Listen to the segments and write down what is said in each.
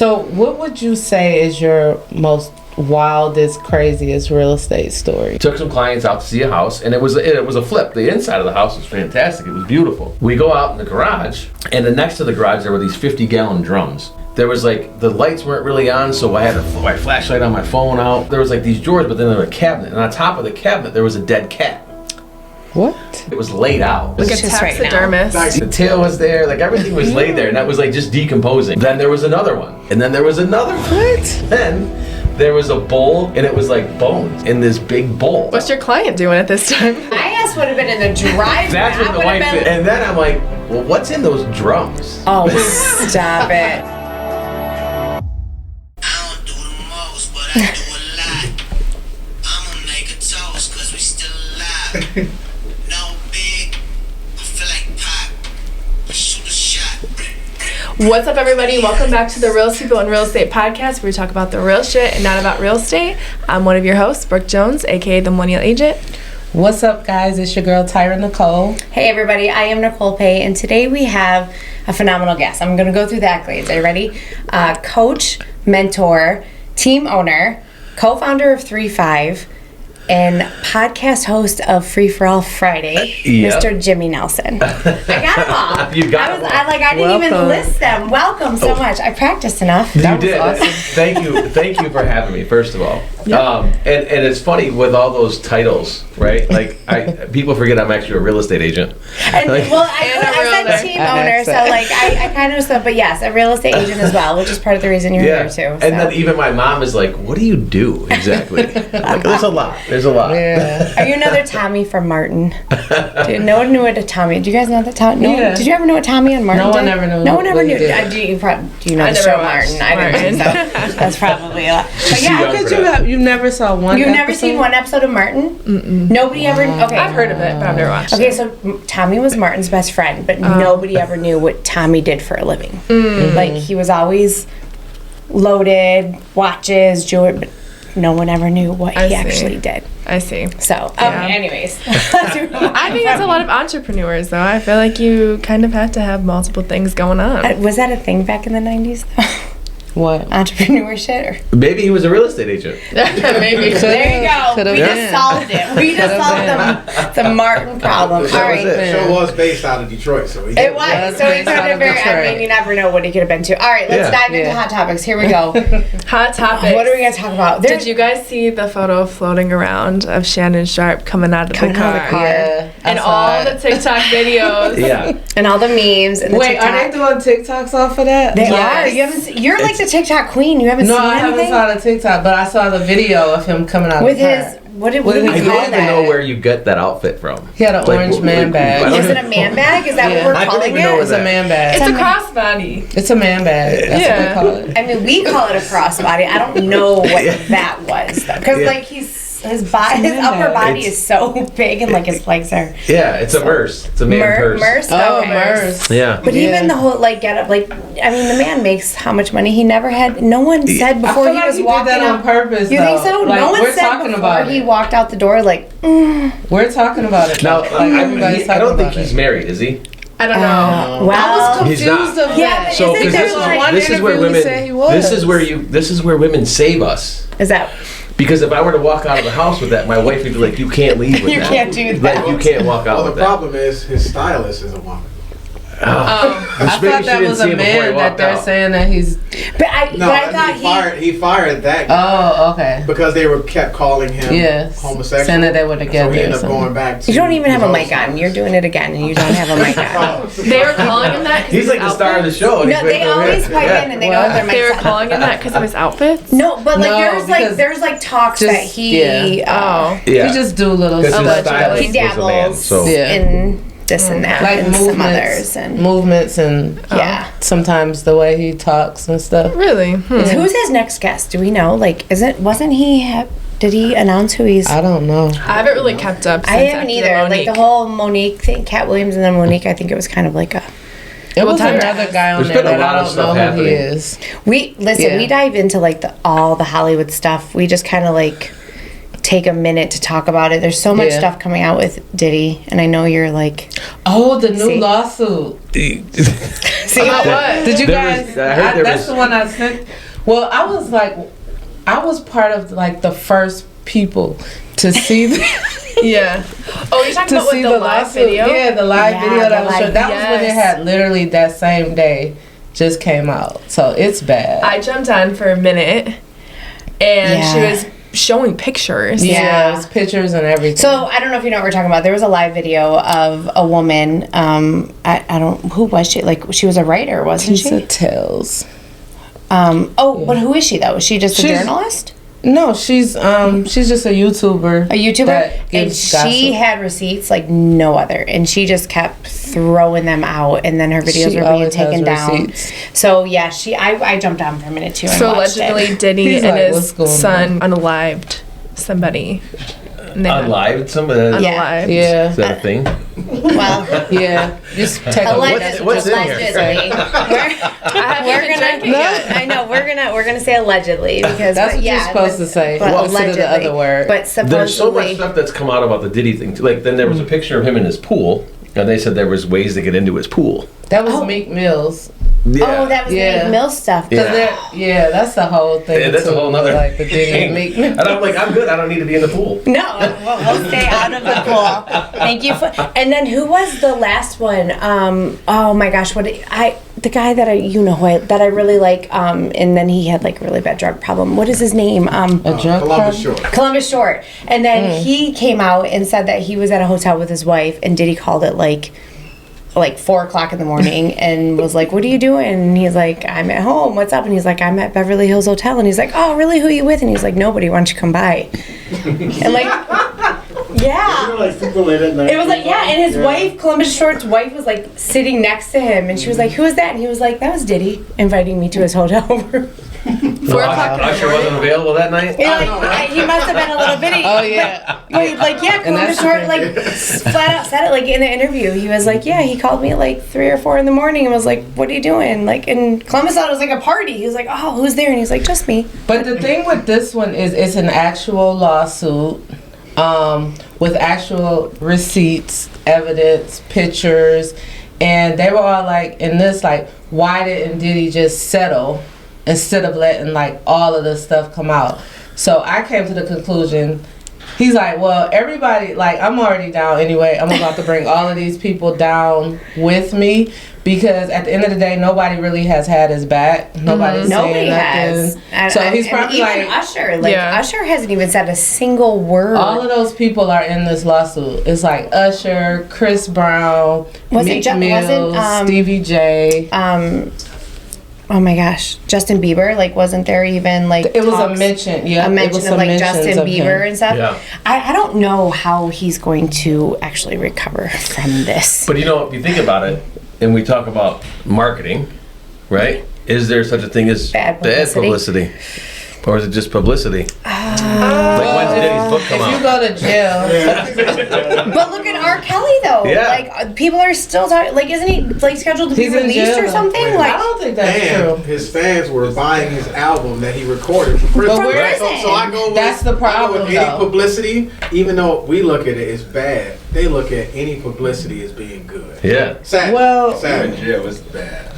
So what would you say is your most wildest, craziest real estate story? Took some clients out to see a house, and it was a flip. The inside of the house was fantastic. It was beautiful. We go out in the garage, and then next to the garage there were these 50-gallon drums. There was like, the lights weren't really on, so I had my flashlight on my phone out. There was like these drawers, but then there was a cabinet, and on top of the cabinet there was a dead cat. What? It was laid out. Like a taxidermist. Right, the tail was there, like everything was laid there, and that was like just decomposing. Then there was another one, and then there was another one. What? Then there was a bowl, and it was like bones in this big bowl. What's your client doing at this time? My ass would have been in the driveway. That's what the wife did. And then I'm like, well, what's in those drums? Oh, stop it. I don't do the most, but I do a lot. I'ma make a toast, cause we still alive. No big, I feel like pop. Shoot a shot. What's up, everybody? Welcome back to the Real People and Real Estate Podcast, where we talk about the real shit and not about real estate. I'm one of your hosts, Brooke Jones, aka the Millennial Agent. What's up, guys? It's your girl, Tyra Nicole. Hey, everybody. I am Nicole Pay, and today we have a phenomenal guest. I'm going to go through the accolades. Are you ready? Coach, mentor, team owner, co-founder of 3-5, and podcast host of Free For All Friday, Yep. Mr. Jimmy Nelson. I got them all. You got them all. I didn't even list them. Welcome so much. I practiced enough. You did. Awesome. Thank you for having me, first of all. And it's funny with all those titles, right? Like, people forget I'm actually a real estate agent. And I said team owner, so like I kind of said, but yes, a real estate agent as well, which is part of the reason you're here too. So. And then even my mom is like, "What do you do exactly?" Like, there's a lot. Yeah. Are you another Tommy from Martin? No one knew what a Tommy. Do you guys know that Tommy? No. Yeah. Did you ever know what Tommy on Martin? No one did? ever knew. No one ever what he knew. did. Do you know I the never show watched Martin? I didn't think so. That's probably a lot. But yeah, Young for that. You never saw one you've never episode? seen one episode of Martin? Mm-mm. Nobody ever. Okay, I've heard of it, but I've never watched Okay, it. so Tommy was Martin's best friend, but nobody ever knew what Tommy did for a living. Like, he was always loaded, watches, jewelry, but no one ever knew what he actually did. I see. So, anyways. I think it's a lot of entrepreneurs, though. I feel like you kind of have to have multiple things going on. Was that a thing back in the 90s, though? What? Entrepreneurship? Maybe he was a real estate agent. Maybe. There you go. Could've We been. just solved it. We just solved the Martin problem. All right. it. The show was based out of Detroit, so he It was. So he could have been, I mean, you never know what he could have been to. All right, let's dive into hot topics. Here we go. Hot topics. What are we going to talk about? Did you guys see the photo floating around of Shannon Sharp coming out of the car? Yeah. And all the TikTok videos. Yeah. And all the memes and the Wait, TikTok. are they doing TikToks off of that? They Yes. are. You haven't. You're like the TikTok queen. You haven't No, seen I anything? haven't saw the TikTok, but I saw the video of him coming out With of the his. car. What do What we did call he I don't call even that? know where you get that outfit from. He had an orange man bag. Is it a man bag? Is that Yeah. what we're I don't calling even know it? It's a man bag. It's a crossbody. It's a man bag. That's Yeah. what they call it. I mean, we call it a crossbody. I don't know what that was though, because Yeah. like his upper body is so big and like his legs are Yeah, it's a Merce. It's a man purse. Merce. Oh, Okay. Merce. Yeah. But even the whole like get up, like I mean, the man makes how much money? He never had. No one said I before feel he like was he walking did that on out. purpose. You though. think so? Like, No one we're said talking before about he it. walked out the door like. We're talking about it. Now, though. Like, everybody's I talking don't think about he's it. married, is he? I don't know. Well, I was He's confused not. of Yeah, that. but So, isn't because there this is like- this is where interview he women. said he was. This is where women save us. Is that? Because if I were to walk out of the house with that, my wife would be like, "You can't leave with You that. can't do that. Like, you can't walk out Well, the with that." problem is his stylist is a woman. I thought that was a man that they're saying that he's. But I thought he fired that guy Oh, okay. because they kept calling him Yes. homosexual. Saying that they were So together he or ended up something. going back to You don't even have a his mic old on. You're doing it again, and you don't have a mic on. They were calling him that 'cause He's of like his the star of the outfits? show. and No, he's they waiting over always here. pipe Yeah. in and they know their They were mics on. calling him that because of his outfits? No, but like No, there's because like talks just- that he Oh. Yeah. You just do little Because his stuff. stylist he was a man, dabbles so Yeah. in this and that Like and some movements, others and movements, and yeah. sometimes the way he talks and stuff. Really? Who's his next guest? Do we know? Like, wasn't he? Did he announce who he's? I don't know. I haven't really kept up since I haven't after either. Like the Monique. whole Monique thing, Cat Williams and then Monique. I think it was kind of like a. It was time another guy on There's there been a that lot I of don't stuff know who happening. he is. We Yeah. dive into like all the Hollywood stuff. We just kind of like take a minute to talk about it. There's so much stuff coming out with Diddy, and I know you're like, Oh, the new See? lawsuit. See about what? Did you There guys? was- I heard there that's was- the one I sent. Well, I was part of like the first people to see Yeah. Oh, you're talking about with the live lawsuit. video? Yeah, the live Yeah, video the that was live- showed. That was when it Yes. had literally that same day just came out. So it's bad. I jumped on for a minute, and she Yeah. was showing pictures. yeah, it was pictures and everything. So I don't know if you know what we're talking about. There was a live video of a woman. I don't. Who was she? Like she was a writer, wasn't Lisa she? Tells. But who is she though? Is she just a She's- journalist? No, she's just a YouTuber. A YouTuber, that and gives she gossip. had receipts like no other, and she just kept throwing them out, and then her videos She were being always has taken down. receipts. So yeah, I jumped on for a minute too. And So watched allegedly, it. Diddy He's and like, his "What's going son unalived somebody. And they had- Unlive somebody. Yeah. Unalived. Yeah, Is that a thing? Well, yeah. Just take a look. allegedly, what's in here? allegedly. I haven't We're even drank it gonna. yet. I know we're gonna say allegedly because That's what you're supposed to say. But Well, instead of the allegedly, other word. But supposedly, There's so much stuff that's come out about the Diddy thing. Too. Like then there was a picture of him in his pool, and they said there was ways to get into his pool. That was Oh. Meek Mill's. Yeah. oh, that was Yeah. Meek Mill stuff. Yeah. Yeah, that's the whole thing. Yeah, that's a too, whole nother like the Diddy and Meek Mill. And I'm like, I'm good. I don't need to be in the pool. No, we'll stay out of the pool. Thank you for. And then who was the last one? Oh my gosh, the guy that that I really like. And then he had like a really bad drug problem. What is his name? A drunk Columbus problem? Short. Columbus Short. And then he came out and said that he was at a hotel with his wife, and Diddy called it like 4:00 in the morning and was like, "What are you doing?" And he's like, "I'm at home. What's up?" And he's like, "I'm at Beverly Hills Hotel." And he's like, "Oh, really? Who are you with?" And he's like, "Nobody. Why don't you come by?" And like, yeah. You know, like super late at night. It was like, yeah, and his wife, Columbus Short's wife, was like sitting next to him, and she was like, "Who is that?" And he was like, "That was Diddy inviting me to his hotel room." 4 o'clock in the Usher wasn't available that night. You know, like, he must have been a little bitty. Oh yeah. But like, yeah, Columbus that's Short the like flat out said it like in the interview. He was like, "Yeah, he called me at like 3 or 4 in the morning and was like, what are you doing?" Like, and Columbus thought it was like a party. He was like, "Oh, who's there?" And he's like, "Just me." But the thing with this one is it's an actual lawsuit with actual receipts, evidence, pictures, and they were all like in this like, why didn't Diddy just settle instead of letting like all of this stuff come out? So I came to the conclusion, he's like, well, everybody, like, I'm already down anyway. I'm about to bring all of these people down with me because at the end of the day, nobody really has had his back. Nobody's Nobody saying has. nothing. And, So he's and probably even like, Usher. Like Yeah. Usher hasn't even said a single word. all of those people are in this lawsuit. It's like Usher, Chris Brown, Meek Mill, Stevie J. Oh my gosh, Justin Bieber. Like, wasn't there even like It was a talks- mention, yeah. a it mention was of some like mentions Justin of Bieber him. and stuff? Yeah. I don't know how he's going to actually recover from this. But you know, if you think about it, and we talk about marketing, right? Is there such a thing as Bad bad publicity? publicity? Or is it just publicity? Like when's Diddy's book come If you out? go to jail, But look at R. Kelly though. Yeah. Like people are still talking. Like, isn't he like scheduled to be he's in released jail. or something? I Like, don't think that's And true. his fans were buying his album that he recorded from prison. But where- So I go with, That's the I go problem, with any though. publicity, even though we look at it as bad, they look at any publicity as being good. Yeah. Sad. Well- sad. jail is bad.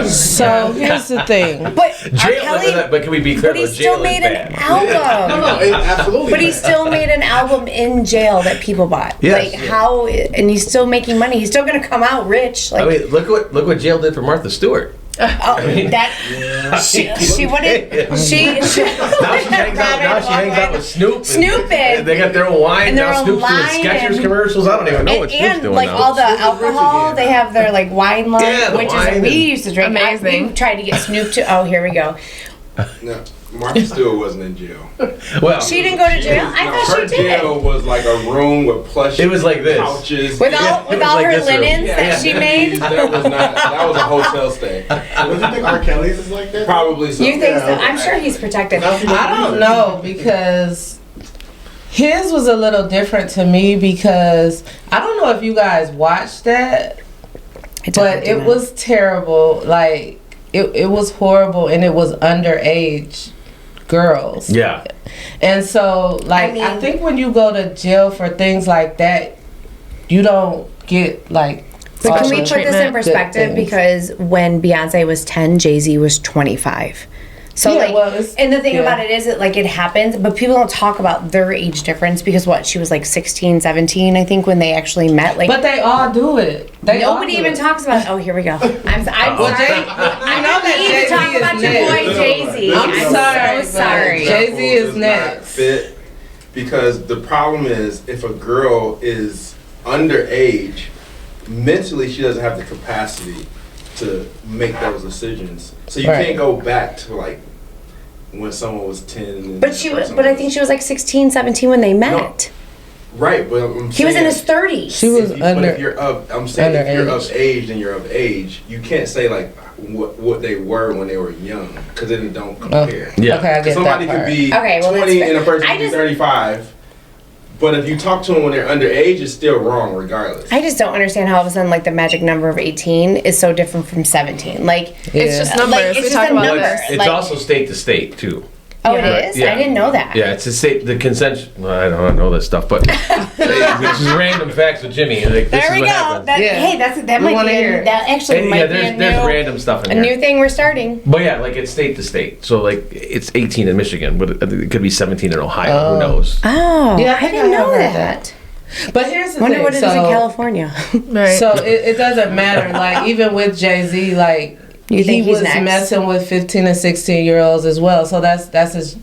So here's the thing. but R. Jail, Kelly. but can we be clear? But he though, still jail made is an bad. album. No, absolutely. But he bad. still made an album in jail that people bought. Yes. Like how, and he's still making money. He's still gonna come out rich. Like, I mean, look what jail did for Martha Stewart. oh, mean- that she wouldn't. She Now she hangs out. Now she hangs out with Snoop. and Snoop and- they got their own wine. and their Now own Snoop's doing line Skechers and- commercials. I don't even know what Snoop's and doing like now. all the Snoop is rich alcohol, again. they have their like wine line, Yeah, the which wine is we and- used to drink. Amazing. We tried to get Snoop to. Oh, here we go. No, Martha Stewart wasn't in jail. Well, She didn't go to jail. I No, thought her she did. jail was like a room with plush. It was like this. couches. With Yeah, all it with was all like her this room. linens that she made. That was not. That was a hotel stay. Don't you think R. Kelly's is like that? Probably so. You think so? Yeah. I'm sure he's protected. I don't know because his was a little different to me because I don't know if you guys watched that, but it was terrible. Like it was horrible and it was underage girls. Yeah. And so, like, I mean- think when you go to jail for things like that, you don't get, like, But all can we the put this in good perspective? things. Because when Beyonce was 10, Jay-Z was 25. So Yeah, like, well, it's- and the thing yeah. about it is, it like it happens, but people don't talk about their age difference because what, she was like 16, 17, I think, when they actually met. Like, But they all do it. They all nobody do even it. talks about. Oh, here we go. I'm Well, sorry. Jay, I know We need to that talk Jay-Z about is your next. boy Jay-Z. I'm sorry, so but sorry. Jay-Z is Does not next. fit because the problem is if a girl is underage, mentally she doesn't have the capacity to make those decisions. So you Right. can't go back to like when someone was 10. And But she was. But I think she was like 16, 17 when they met. right. But I'm He was in saying- his 30s. She was But under. if you're of, I'm saying if you're of underage. age and you're of age, you can't say like what they were when they were young because then it don't compare. Yeah. Okay, I get Somebody that could part. be Okay, well, 20 that's and a person fair. could be 35, but if you talk to them when they're underage, it's still wrong regardless. I just don't understand how all of a sudden like the magic number of 18 is so different from 17. Like, Yeah. It's just like, numbers. it's We just talk a about number. this. It's Like- also state to state too. Oh, Yeah. it is? Yeah. I didn't know that. Yeah, it's a state. The consent. Well, I don't know this stuff, but which is random facts with Jimmy. Like, this There is we what go. happens. That, Yeah. Hey, that We might wanna be hear it. that actually And, might yeah, be there's a new, random stuff in a there. new thing we're starting. But yeah, like it's state to state. So like it's 18 in Michigan, but it could be 17 in Ohio. Oh. Who knows? Oh, Yeah, I I think didn't I have know heard that. But here's the Wonder thing. what it is in California. Right. So it doesn't matter. Like even with Jay-Z, like You he think he's was next? messing with 15 and 16-year-olds as well. So that's his,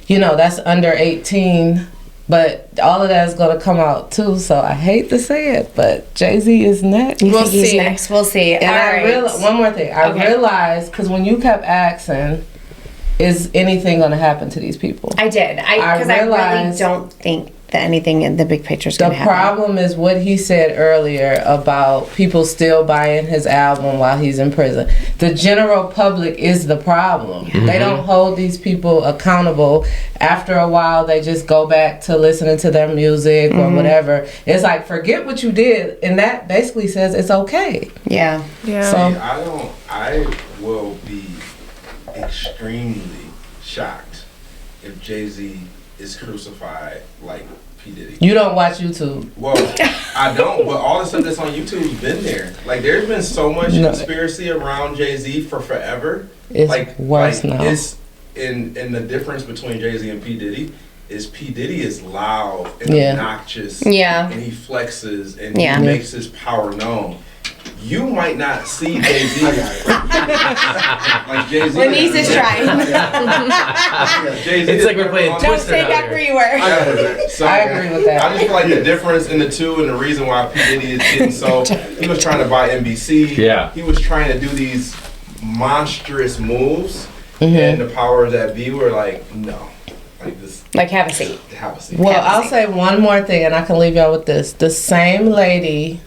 that's under 18. But all of that is going to come out too. So I hate to say it, but Jay-Z is next. You We'll think he's see. next? We'll see. And All I right. realized one more thing. I Okay. realized because when you kept asking, is anything going to happen to these people? I did. Because I really realized- don't think that anything in the big picture is The going to happen. problem is what he said earlier about people still buying his album while he's in prison. The general public is the problem. They don't hold these people accountable. After a while, they just go back to listening to their music or whatever. It's like, forget what you did. And that basically says it's okay. Yeah. Yeah. So- I will be extremely shocked if Jay-Z is crucified like P. Diddy. You don't watch YouTube. Well, I don't, but all the stuff that's on YouTube's been there. Like, there's been so much No. conspiracy around Jay-Z for forever. It's like, worse now. It's and the difference between Jay-Z and P. Diddy is P. Diddy is loud and Yeah. obnoxious. Yeah. And he flexes and Yeah. he makes his power known. You might not see Jay-Z. like Jay-Z. Lenise is trying. Jay-Z It's is like we're playing on- Don't Twister stay down back here. where you were. So, I agree with that. I just feel like the difference in the two and the reason why P. Diddy is getting so, he was trying to buy NBC. Yeah. He was trying to do these monstrous moves, Mm-hmm. and the powers that be were like, no, like this, Like, have a seat. have a seat. Well, Have a I'll seat. say one more thing, and I can leave y'all with this. The same lady,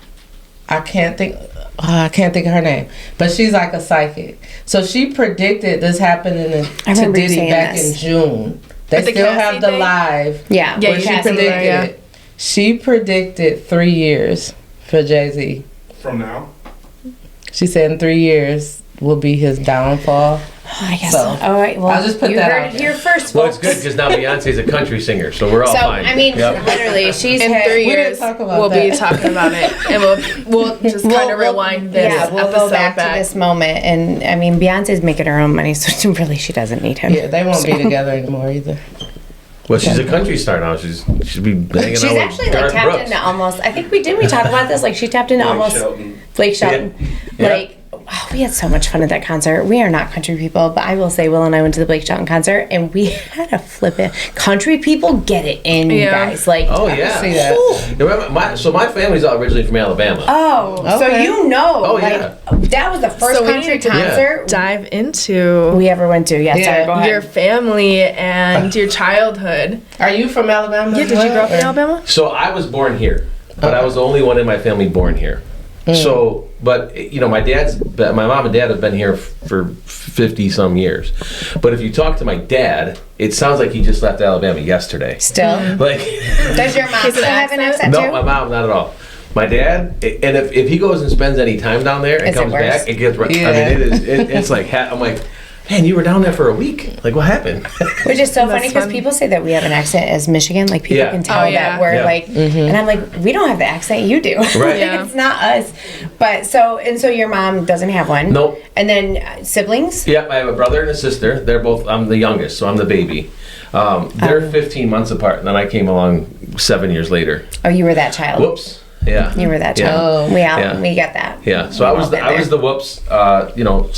I can't think of her name, but she's like a psychic. So she predicted this happening I to remember you Diddy saying back this. in June. They With the still Cassie have the thing? live Yeah. Yeah, where you she can see predicted that, yeah. it. She predicted 3 years for Jay-Z. From now, She said in 3 years will be his downfall. Oh, I guess So, so. All right. Well, I'll just put you that heard out it there. here first, Well, folks. it's good because now Beyonce's a country singer, so we're all So, fine. I mean, Yep. literally, she's In had, 3 We didn't years, talk about we'll be that. talking about it, and we'll just kind of rewind this Yeah, we'll episode go back to this moment. And I mean, Beyonce's making her own money, so really she doesn't need him. Yeah, they won't be together anymore either. Well, she's a country star now. She'd be hanging She's out actually with like Garth tapped Brooks. into almost. I think we talk about this. Like she tapped into Blake almost Shelton. Blake Shelton. Yeah. Like oh, we had so much fun at that concert. We are not country people, but I will say, Will and I went to the Blake Shelton concert, and we had a flippin' country people get it in, you Yeah. guys. Like Oh yeah. see that. You remember my family's all originally from Alabama. oh, so Okay. you know, Oh, like yeah. that was the first So we country need to concert Dive into we ever went to. Yeah, sorry, Yeah. go ahead. your family and your childhood. Are you from Alabama? Yeah, as did you well, grow up in or- Alabama? So I was born here, but I was the only one in my family born here. So, but my mom and dad have been here for 50 some years. But if you talk to my dad, it sounds like he just left Alabama yesterday. Still, Like, does your mom Is it still have an accent accent? no, too? my mom, not at all. My dad, and if he goes and spends any time down there and Is it comes worse? back, it gets. I Yeah. mean, it's like I'm like, man, you were down there for a week. Like, what happened? Which is so funny because fun. people say that we have an accent as Michigan. Like people Yeah. can tell Oh, yeah. that we're Yeah. like, and I'm like, we don't have the accent you do. Right. Like, Yeah. it's not us. But so your mom doesn't have one. Nope. And then siblings. Yep, I have a brother and a sister. They're both, I'm the youngest, so I'm the baby. They're 15 months apart, and then I came along 7 years later. Oh, you were that child. Whoops. Yeah. You were that Yeah. child. Yeah. We get that. Yeah, so I was the whoops,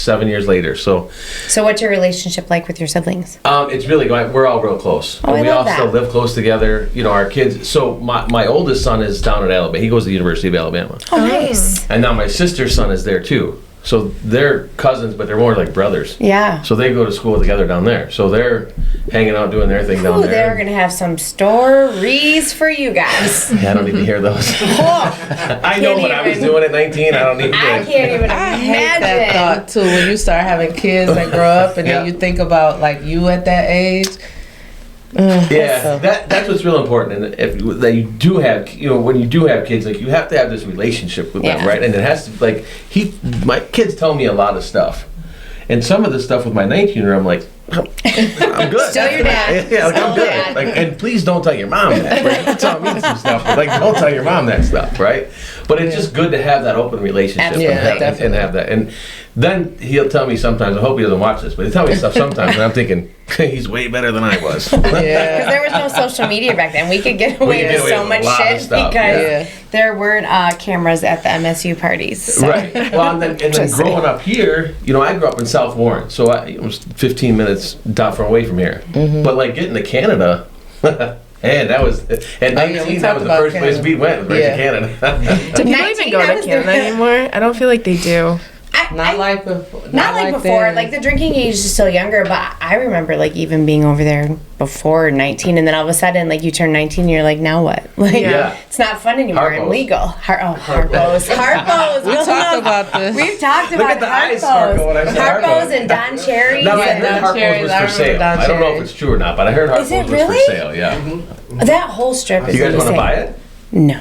7 years later. So So what's your relationship like with your siblings? it's really going. We're all real close. Oh, I we love all that. still live close together. You know, our kids. So my oldest son is down at Alabama. He goes to the University of Alabama, Oh, nice. and now my sister's son is there too. So they're cousins, but they're more like brothers. Yeah. So they go to school together down there. So they're hanging out, doing their thing down Ooh, there. they're going to have some stories for you guys. Yeah, I don't need to hear those. I know Can't what I was even- doing at 19. I don't need to. I can't even I hate that imagine. thought too. When you start having kids that grow up, and Yeah. then you think about like you at that age. Yeah, that's what's real important, and if that you do have, when you do have kids, like you have to have this relationship with them, Yeah. right? And it has to like my kids tell me a lot of stuff, and some of the stuff with my 19-year, I'm like, I'm good. Still your dad. Yeah, like I'm Still good. dad. Like, and please don't tell your mom that. Right? You can tell me some stuff, but like don't tell your mom that stuff, right? But it's just good to have that open relationship Absolutely. and have that. And then he'll tell me sometimes. I hope he doesn't watch this, but he'll tell me stuff sometimes, and I'm thinking he's way better than I was. Because Yeah. there was no social media back then. We could get away could with get away so with a much lot of shit stuff, because yeah. there weren't cameras at the MSU parties. So. Right. Well, and then Just growing up here, I grew up in South Warren, so I was 15 minutes away from here. But like getting to Canada, and that was at 19. we That talked was the about first place Canada. we went, right Yeah. to Canada. Do people 19, even go I to was Canada there. anymore? I don't feel like they do. Not like before. Not like before. then. Like the drinking age is still younger, but I remember like even being over there before 19, and then all of a sudden, like you turn 19, you're like, now what? Like Yeah. it's not fun anymore. Harpo's. And legal. Harpo's. Harpo's. We talked about this. We've talked Look about at the eyes sparkle when I said Harpo's Harpo's. and Don Cherry's. Now I and heard Don Cherry's, Harpo's was I for remember sale. Don I don't know if Cherry's. it's true or not, but I heard Harpo's it was really? for sale. Yeah. that whole strip is You guys want to insane. buy it? No.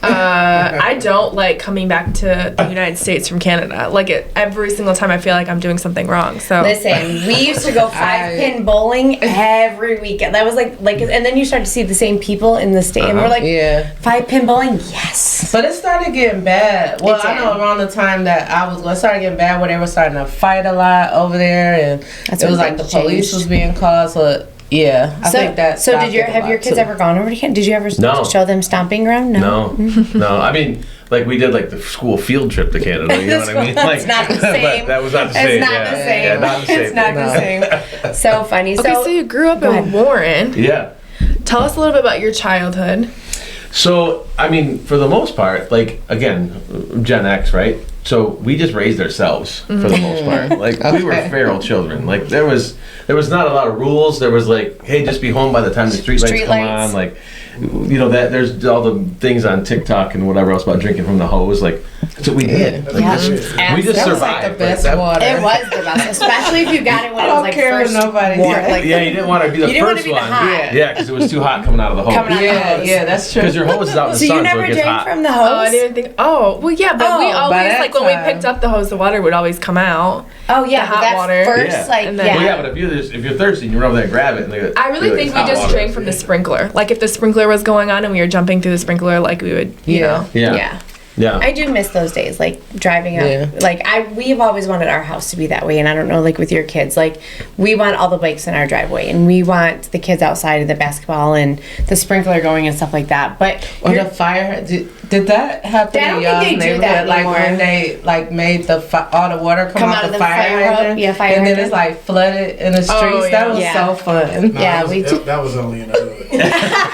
I don't like coming back to the United States from Canada. Like every single time I feel like I'm doing something wrong. So Listen, we used to go 5-pin bowling every weekend. That was like, and then you start to see the same people in the state, and we're like, Yeah. 5-pin bowling, yes. But it started getting bad. Well, It I know did. around the time that it started getting bad where they were starting to fight a lot over there, and That's it was when like the things police changed. was being called. So yeah, I think that. So stopped have it a your lot, kids too. ever gone over to Canada? Did you ever No. show them stomping ground? No, no. I mean, like we did like the school field trip to Canada. You know what I mean? Like, It's not the but same. that was not the same. It's not yeah. the same. Yeah, not the same. It's not the same. So funny. okay, so you grew up Go in ahead. Warren. Yeah. Tell us a little bit about your childhood. So, I mean, for the most part, like, again, Gen X, right? So we just raised ourselves for the most part. Like, we were Okay. feral children. Like, there was not a lot of rules. There was like, hey, just be home by the time the street lights come Streetlights. on. Like, that there's all the things on TikTok and whatever else about drinking from the hose. Like, that's what we did. Like, Yeah. we just That survived. was like the best that- water. It was the best, especially if you got it when I it was don't like care what first nobody warm, says. like Yeah, you didn't want to be the You didn't wanna first be the one. hot. Yeah, because it was too hot coming out of the hose. Coming out of the Yeah, hose. yeah, that's true. Because your hose is out in the So sun, you never so it gets drank hot. from the Oh, hose? I didn't think. Oh, well, yeah, but we Oh, always by that like when we time. picked up the hose, the water would always come out. Oh yeah, The but hot that's water. first Yeah. like And then- yeah. Well, yeah, but if you're thirsty, you run over there and grab it. And I really it's think we hot just water. drank from the sprinkler. Like if the sprinkler was going on and we were jumping through the sprinkler, like we would, you Yeah. know. Yeah. Yeah. Yeah. I do miss those days, like driving up. Yeah. Like we've always wanted our house to be that way, and I don't know, like with your kids, like we want all the bikes in our driveway, and we want the kids outside of the basketball and the sprinkler going and stuff like that. But Or you're- the fire. Did that happen I don't in think y'all's they do neighborhood? that Like anymore. when they like made all the water come out the fire hydrant, yeah, fire and then hydrant. it's like flooded in the streets. yeah. That was Yeah. so fun. Nah, Yeah, that was, we do- that was only in the hood.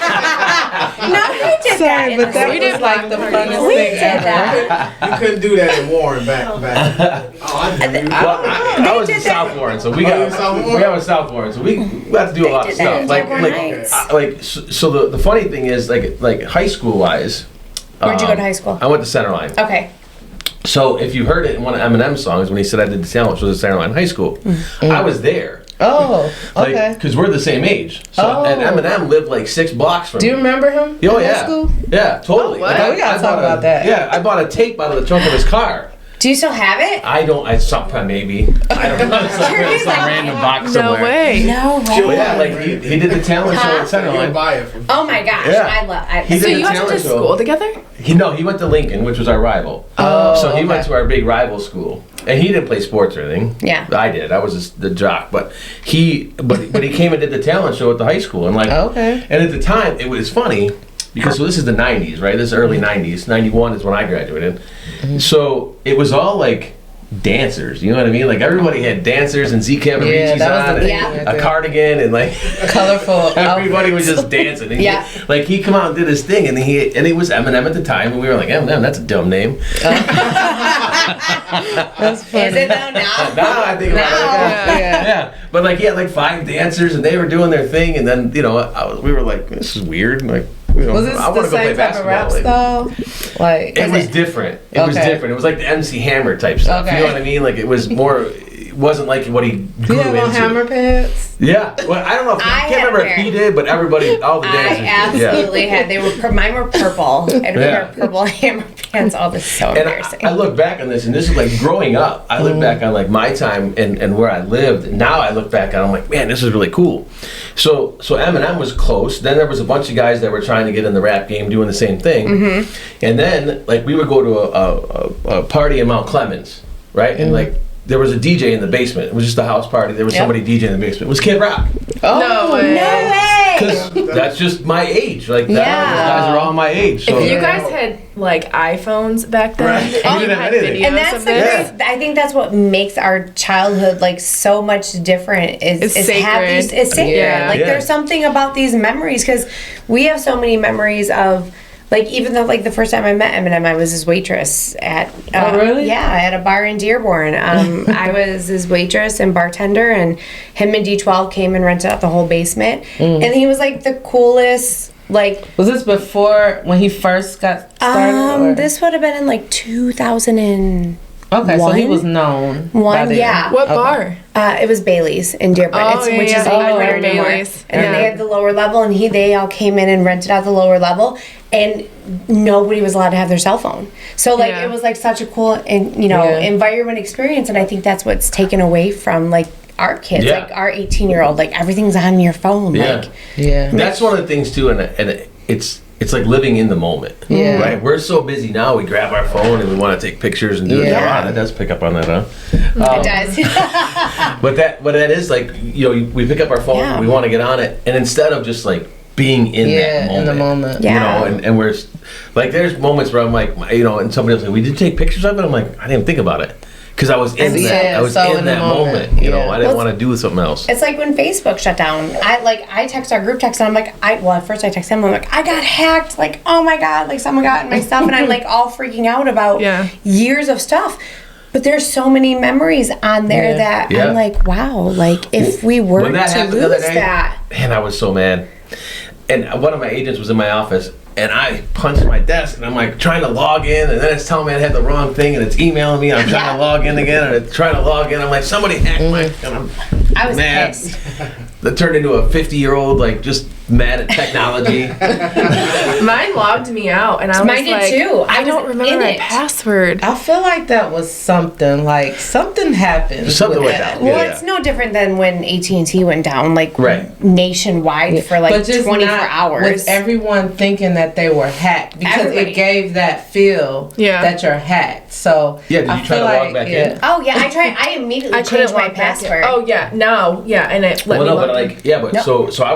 no, we did that. Sorry, in but the that city. was like the funnest We thing did ever. that. You couldn't do that in Warren back. Oh, I did. Well, I was in did that. South Warren, so we Oh, got you're in South Warren? we have in South Warren, so we got to do a lot of did that in stuff. South Warren Heights. So the funny thing is like high school wise. Where'd you go to high school? I went to Centerline. Okay. So if you heard it in one of Eminem's songs when he said I did the sandwich was at Centerline High School, I was there. Oh, okay. Because we're the same age. So, and Oh. Eminem lived like 6 blocks from Do you me. remember him? Oh in high yeah, school? yeah, totally. Oh, what? We gotta talk bought about that. Yeah, I bought a tape out of the trunk of his car. Do you still have it? I don't. I sometime maybe. I don't know. It's some random box No somewhere. way. No way. But yeah, like he did the talent show at You'll Centerline. buy it from. Oh my gosh, Yeah. He So did the you went to talent show. school together? He went to Lincoln, which was our rival. Oh, So he went okay. to our big rival school, and he didn't play sports or anything. Yeah. I did. I was just the jock, but he came and did the talent show at the high school, and like, Okay. And at the time, it was funny because so this is the '90s, right? This is early '90s. '91 is when I graduated. So it was all like dancers, you know what I mean? Like everybody had dancers and Z Cavaricci's that was on, the and thing right a there. cardigan, and like Colorful. everybody was just dancing. And Yeah. he came out and did his thing, and it was Eminem at the time, and we were like, Eminem, that's a dumb name. That's funny. Is it though now? Now I think about it. Yeah, yeah. Yeah, but like he had like 5 dancers, and they were doing their thing, and then we were like, this is weird. Like, Was it I the wanna go play same type of rap basketball. style? Like, It was different. It was Okay. different. It was like the MC Hammer type stuff. Okay. You know what I mean? Like it was more. It wasn't like what he do grew you have on into. hammer pants? Yeah. Well, I don't know. If, I I can't had remember a if he pair. did, but everybody, all the dancers. I did. absolutely had. They were mine were purple. I had Yeah. purple hammer pants. Oh, this is so And embarrassing. I look back on this, and this is like growing up. I look back on like my time and where I lived. And now I look back and I'm like, man, this is really cool. So Eminem was close. Then there was a bunch of guys that were trying to get in the rap game, doing the same thing. And then like we would go to a party in Mount Clemens, right? And like there was a DJ in the basement. It was just a house party. There was Yep. somebody DJ in the basement. It was Kid Rock. No way. No way. Because that's just my age. Like that, Yeah. those guys are all my age. So If you guys had like iPhones back then, Right. and We you didn't had have anything. videos And that's of the this, great, I think that's what makes our childhood like so much different is It's have these, sacred. it's sacred. Yeah. Like Yeah. there's something about these memories because we have so many memories of like even though like the first time I met Eminem I was his waitress at Oh, really? yeah at a bar in Dearborn. I was his waitress and bartender and him and D12 came and rented out the whole basement and he was like the coolest like Was this before when he first got started? or- this would have been in like 2001. okay, so he was known. by then. Yeah. what Okay. bar? It was Bailey's in Dearborn, Oh, yeah, which yeah. is Oh, not I there know anymore. Bailey's. And then Yeah. they had the lower level, and they all came in and rented out the lower level, and nobody was allowed to have their cell phone. So like Yeah. it was like such a cool and Yeah. environment experience, and I think that's what's taken away from like our kids, Yeah. like our 18-year-old, like everything's on your phone, Yeah. like Yeah. That's one of the things too, and it's like living in the moment. Yeah. Right. We're so busy now. We grab our phone and we want to take pictures and do it. Yeah. Wow, that does pick up on that, huh? it does. But that is like we pick up our phone. Yeah. We want to get on it, and instead of just like being in that Yeah, moment, in the moment. Yeah. you know, and we're like, there's moments where I'm like, and somebody else like, we did take pictures of it. I'm like, I didn't think about it because I was in Yeah, that. I was so in in the that moment. moment. You know, Yeah. I didn't Well, want to do something else. It's like when Facebook shut down. I text our group text and I'm like, at first I text him, I'm like, I got hacked. Like, oh my God, like someone got in my stuff. And I'm like all freaking out about Yeah. years of stuff. But there's so many memories on there that Yeah. I'm like, wow, like if we were When that to happened the other lose day, that. man, I was so mad. And one of my agents was in my office, and I punched my desk, and I'm like trying to log in, and then it's telling me I had the wrong thing, and it's emailing me, and I'm trying to log in again, and it's trying to log in. I'm like, somebody hacked my, and I'm I was mad. pissed. That turned into a 50-year-old, like just mad at technology. Mine logged me out, and I was Mine did like, too. I I don't was remember in my it. password. I feel like that was something happened. Something with went that. down. Well, Yeah. it's no different than when AT&T went down, like Right. nationwide for like But just 24 not hours. with everyone thinking that they were hacked because Everybody. it gave that feel Yeah. that you're hacked. So Yeah, did I you try feel to log like, back in? yeah. Oh yeah, I immediately I changed couldn't my log back in. password. Oh yeah, now yeah, and it let Well, me no, but log in. like, yeah, but No. so that's what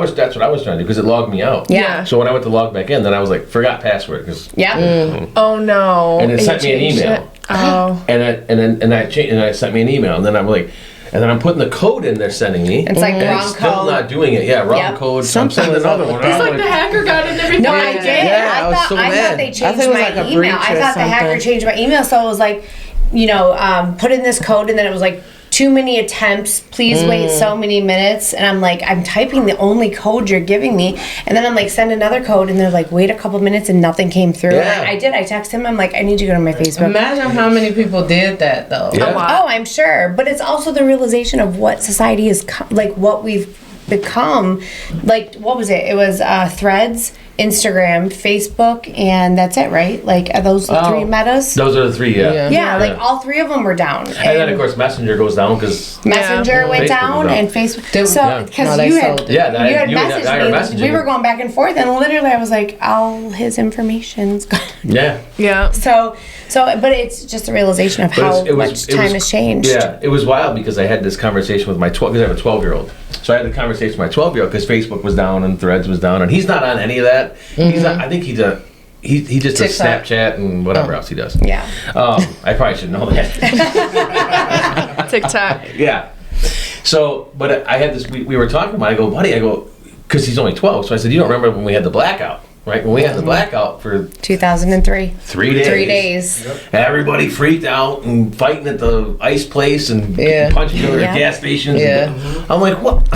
I was trying to do because it logged me out. Yeah. So when I went to log back in, then I was like, forgot password, because Yeah. Oh no! And it you sent me an changed email. it? Oh. and it sent me an email, and then I'm like, and then I'm putting the code in they're sending me. It's like and wrong it's still code. not doing it. Yeah, wrong Yep. code. So I'm Something sending was another up one. with It's I'm like the hacker got in everything. No, I did. Yeah, I was so I mad. thought they I changed think it was my like a email. breach I or thought the hacker something. changed my email, so it was like, put in this code, and then it was like too many attempts. Please wait so many minutes, and I'm like, I'm typing the only code you're giving me, and then I'm like, send another code, and they're like, wait a couple minutes, and nothing came through. Yeah. And I did. I texted him. I'm like, I need you to go to my Facebook. Imagine how many people did that though. Yeah. A lot. Oh, I'm sure, but it's also the realization of what society is like, what we've become. Like, what was it? It was Threads, Instagram, Facebook, and that's it, right? Like, are those the three metas? Those are the three, yeah. Yeah, like all three of them were down. And then, of course, Messenger goes down because... Messenger went Facebook down, was down. and Facebook. So, Yeah. because No, you they had, sold it. Yeah, you had you and I are messaged me. messaging. We were going back and forth, and literally I was like, all his information's gone. Yeah. Yeah. So, but it's just a realization of how much time has changed. Yeah, it was wild because I had this conversation with my 12, because I have a 12-year-old. So I had the conversation with my 12-year-old because Facebook was down and Threads was down, and he's not on any of that. He's not, I think he just does TikTok. Snapchat and whatever else he does. Yeah. I probably should know that. TikTok. Yeah. So, but I had this, we were talking about it. I go, buddy, because he's only 12. So I said, you don't remember when we had the blackout, right? When we had the blackout for 2003. 3 days. 3 days. Everybody freaked out and fighting at the ice place and Yeah. punching each other at Yeah. gas stations. Yeah. I'm like, what?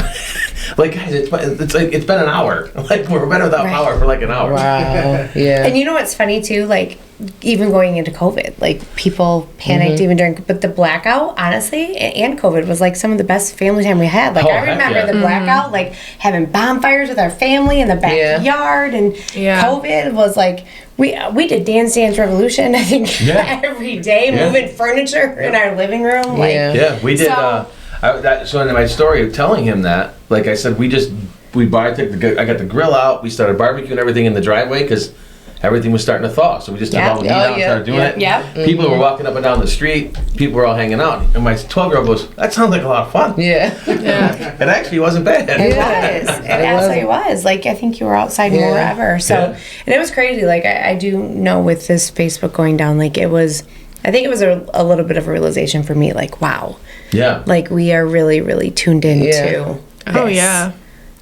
Like, guys, it's like it's been an hour. Like, we're better without Right. power for like an hour. Wow. Yeah. And you know what's funny too? Like, even going into COVID, like people panicked even during, but the blackout, honestly, and COVID was like some of the best family time we had. Like, Oh, I heck remember yeah. the blackout, like having bonfires with our family in the backyard, and Yeah. COVID was like, we did Dance Dance Revolution, I think, Yeah. every day, Yeah. moving furniture in our living room. Like, Yeah. Yeah, we did. So- So in my story of telling him that, like I said, I got the grill out. We started barbecuing everything in the driveway because everything was starting to thaw. So we just took Yeah. all the meat Oh, out and yeah. started doing it. Yep. People were walking up and down the street. People were all hanging out. And my 12-year-old goes, that sounds like a lot of fun. Yeah. Yeah. It actually wasn't bad. It was. It absolutely was. Like, I think you were outside Yeah. more ever. So, Yeah. and it was crazy. Like, I do know with this Facebook going down, like, it was, I think it was a little bit of a realization for me, like, wow, Yeah. like, we are really, really tuned into Yeah. Oh, this. yeah.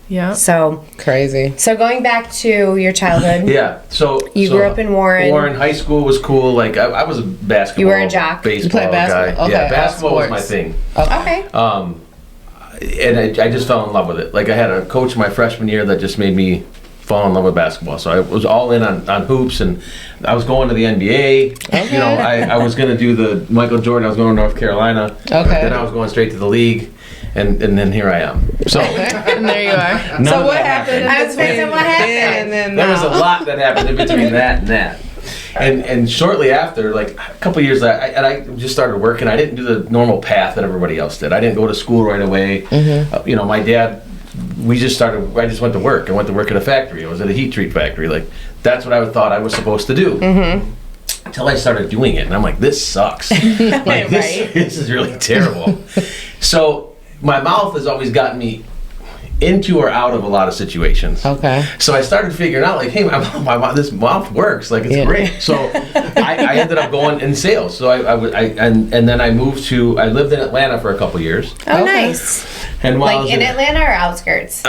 Yeah. So Crazy. going back to your childhood, Yeah. So You grew up in Warren. Warren high school was cool. Like I was a basketball. You were a jock? Baseball You played basketball? guy. Okay, Yeah, all basketball was my sports. thing. okay. And I just fell in love with it. Like I had a coach my freshman year that just made me fall in love with basketball. So I was all in on hoops, and I was going to the NBA. You know, I was going to do the Michael Jordan. I was going to North Carolina. Okay. Then I was going straight to the league, and then here I am. So And there you are. none So of what that happened? in I was between thinking, what happened? then and then There was a now? lot that happened in between that and that. And shortly after, like a couple years, I just started working. I didn't do the normal path that everybody else did. I didn't go to school right away. You know, my dad, I just went to work. I went to work at a factory. I was at a heat treat factory. Like, that's what I thought I was supposed to do. Until I started doing it. And I'm like, this sucks. Like, this is really terrible. So my mouth has always gotten me into or out of a lot of situations. Okay. So I started figuring out, like, hey, this mouth works. Like, it's Yeah. great. So I ended up going in sales. So and then I moved to, I lived in Atlanta for a couple years. Oh, Okay. nice. And while I Like was in Atlanta or outskirts?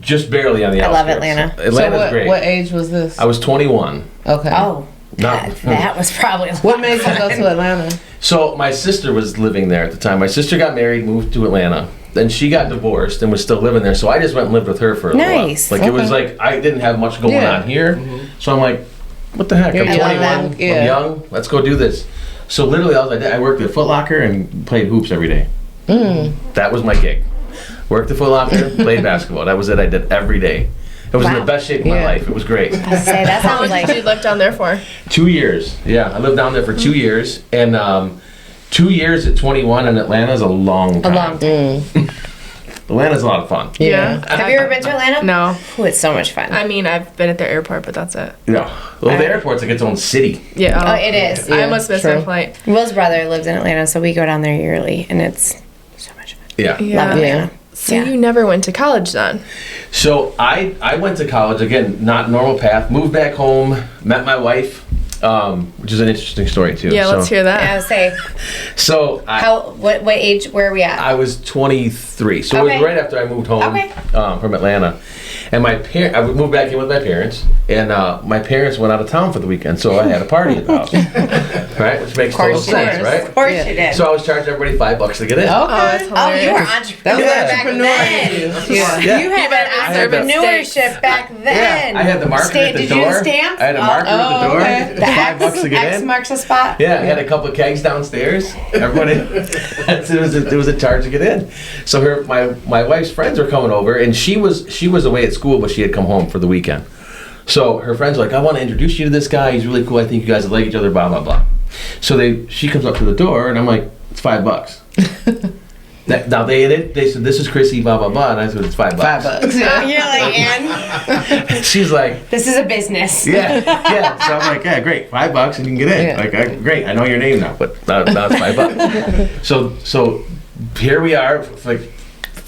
just barely on the I outskirts. love Atlanta. So Atlanta's great. what age was this? I was 21. Okay. Oh, Not- that was probably What made you go to Atlanta? So my sister was living there at the time. My sister got married, moved to Atlanta. Then she got divorced and was still living there. So I just went and lived with her for a little while. Nice. Like, it was like, I didn't have much going Yeah. on here. So I'm like, what the heck? You're I'm young, 21. yeah. I'm young. Let's go do this. So literally all I did, I worked at Foot Locker and played hoops every day. That was my gig. Worked at Foot Locker, played basketball. That was it. I did every day. It was in Wow. the best shape of my Yeah. life. It was great. I say that How long sounds did you like live down there for? 2 years. Yeah, I lived down there for 2 years. And 2 years at 21 in Atlanta is a long a time. long time. Atlanta's a lot of fun. Yeah. Have you ever been to Atlanta? No. Oh, it's so much fun. I mean, I've been at the airport, but that's it. Yeah. Well, the airport's like its own city. Yeah. Oh, it is. I Yeah, almost missed true. my flight. Will's brother lives in Atlanta, so we go down there yearly, and it's so much fun. Yeah. Yeah. Love Atlanta. So Yeah. you never went to college then? So I went to college, again, not normal path, moved back home, met my wife, which is an interesting story too. Yeah, let's hear I that. would say, So what age, where are we at? I was 23, so it Okay. was right after I moved home Okay. from Atlanta. And I moved back in with my parents, and my parents went out of town for the weekend, so I had a party at the house. Right? Which makes total sense, right? Of course Yeah. you did. So I was charging everybody $5 to get in. Okay. Oh, that's Oh, you were hilarious. That was entrepreneur back entrepreneur then. in you. Yeah. Yeah. You had better an serve it entrepreneurship back then. Yeah, I had the marker at the Did door. you do the stamp? I had a marker at the door. okay. It was $5 to get X in. marks a spot. Yeah, I had a couple of kegs downstairs. Everybody, it was a charge to get in. So my wife's friends were coming over, and she was away at school, but she had come home for the weekend. So her friends are like, I want to introduce you to this guy. He's really cool. I think you guys would like each other, blah, blah, blah. So she comes up to the door, and I'm like, it's $5. Now they said, this is Chrissy, blah, blah, blah. And I said, it's $5. $5. You're like, and She's like, this is a business. yeah. So I'm like, yeah, great, $5 and you can get in. Yeah. Like, great, I know your name now, but now it's $5. So here we are, like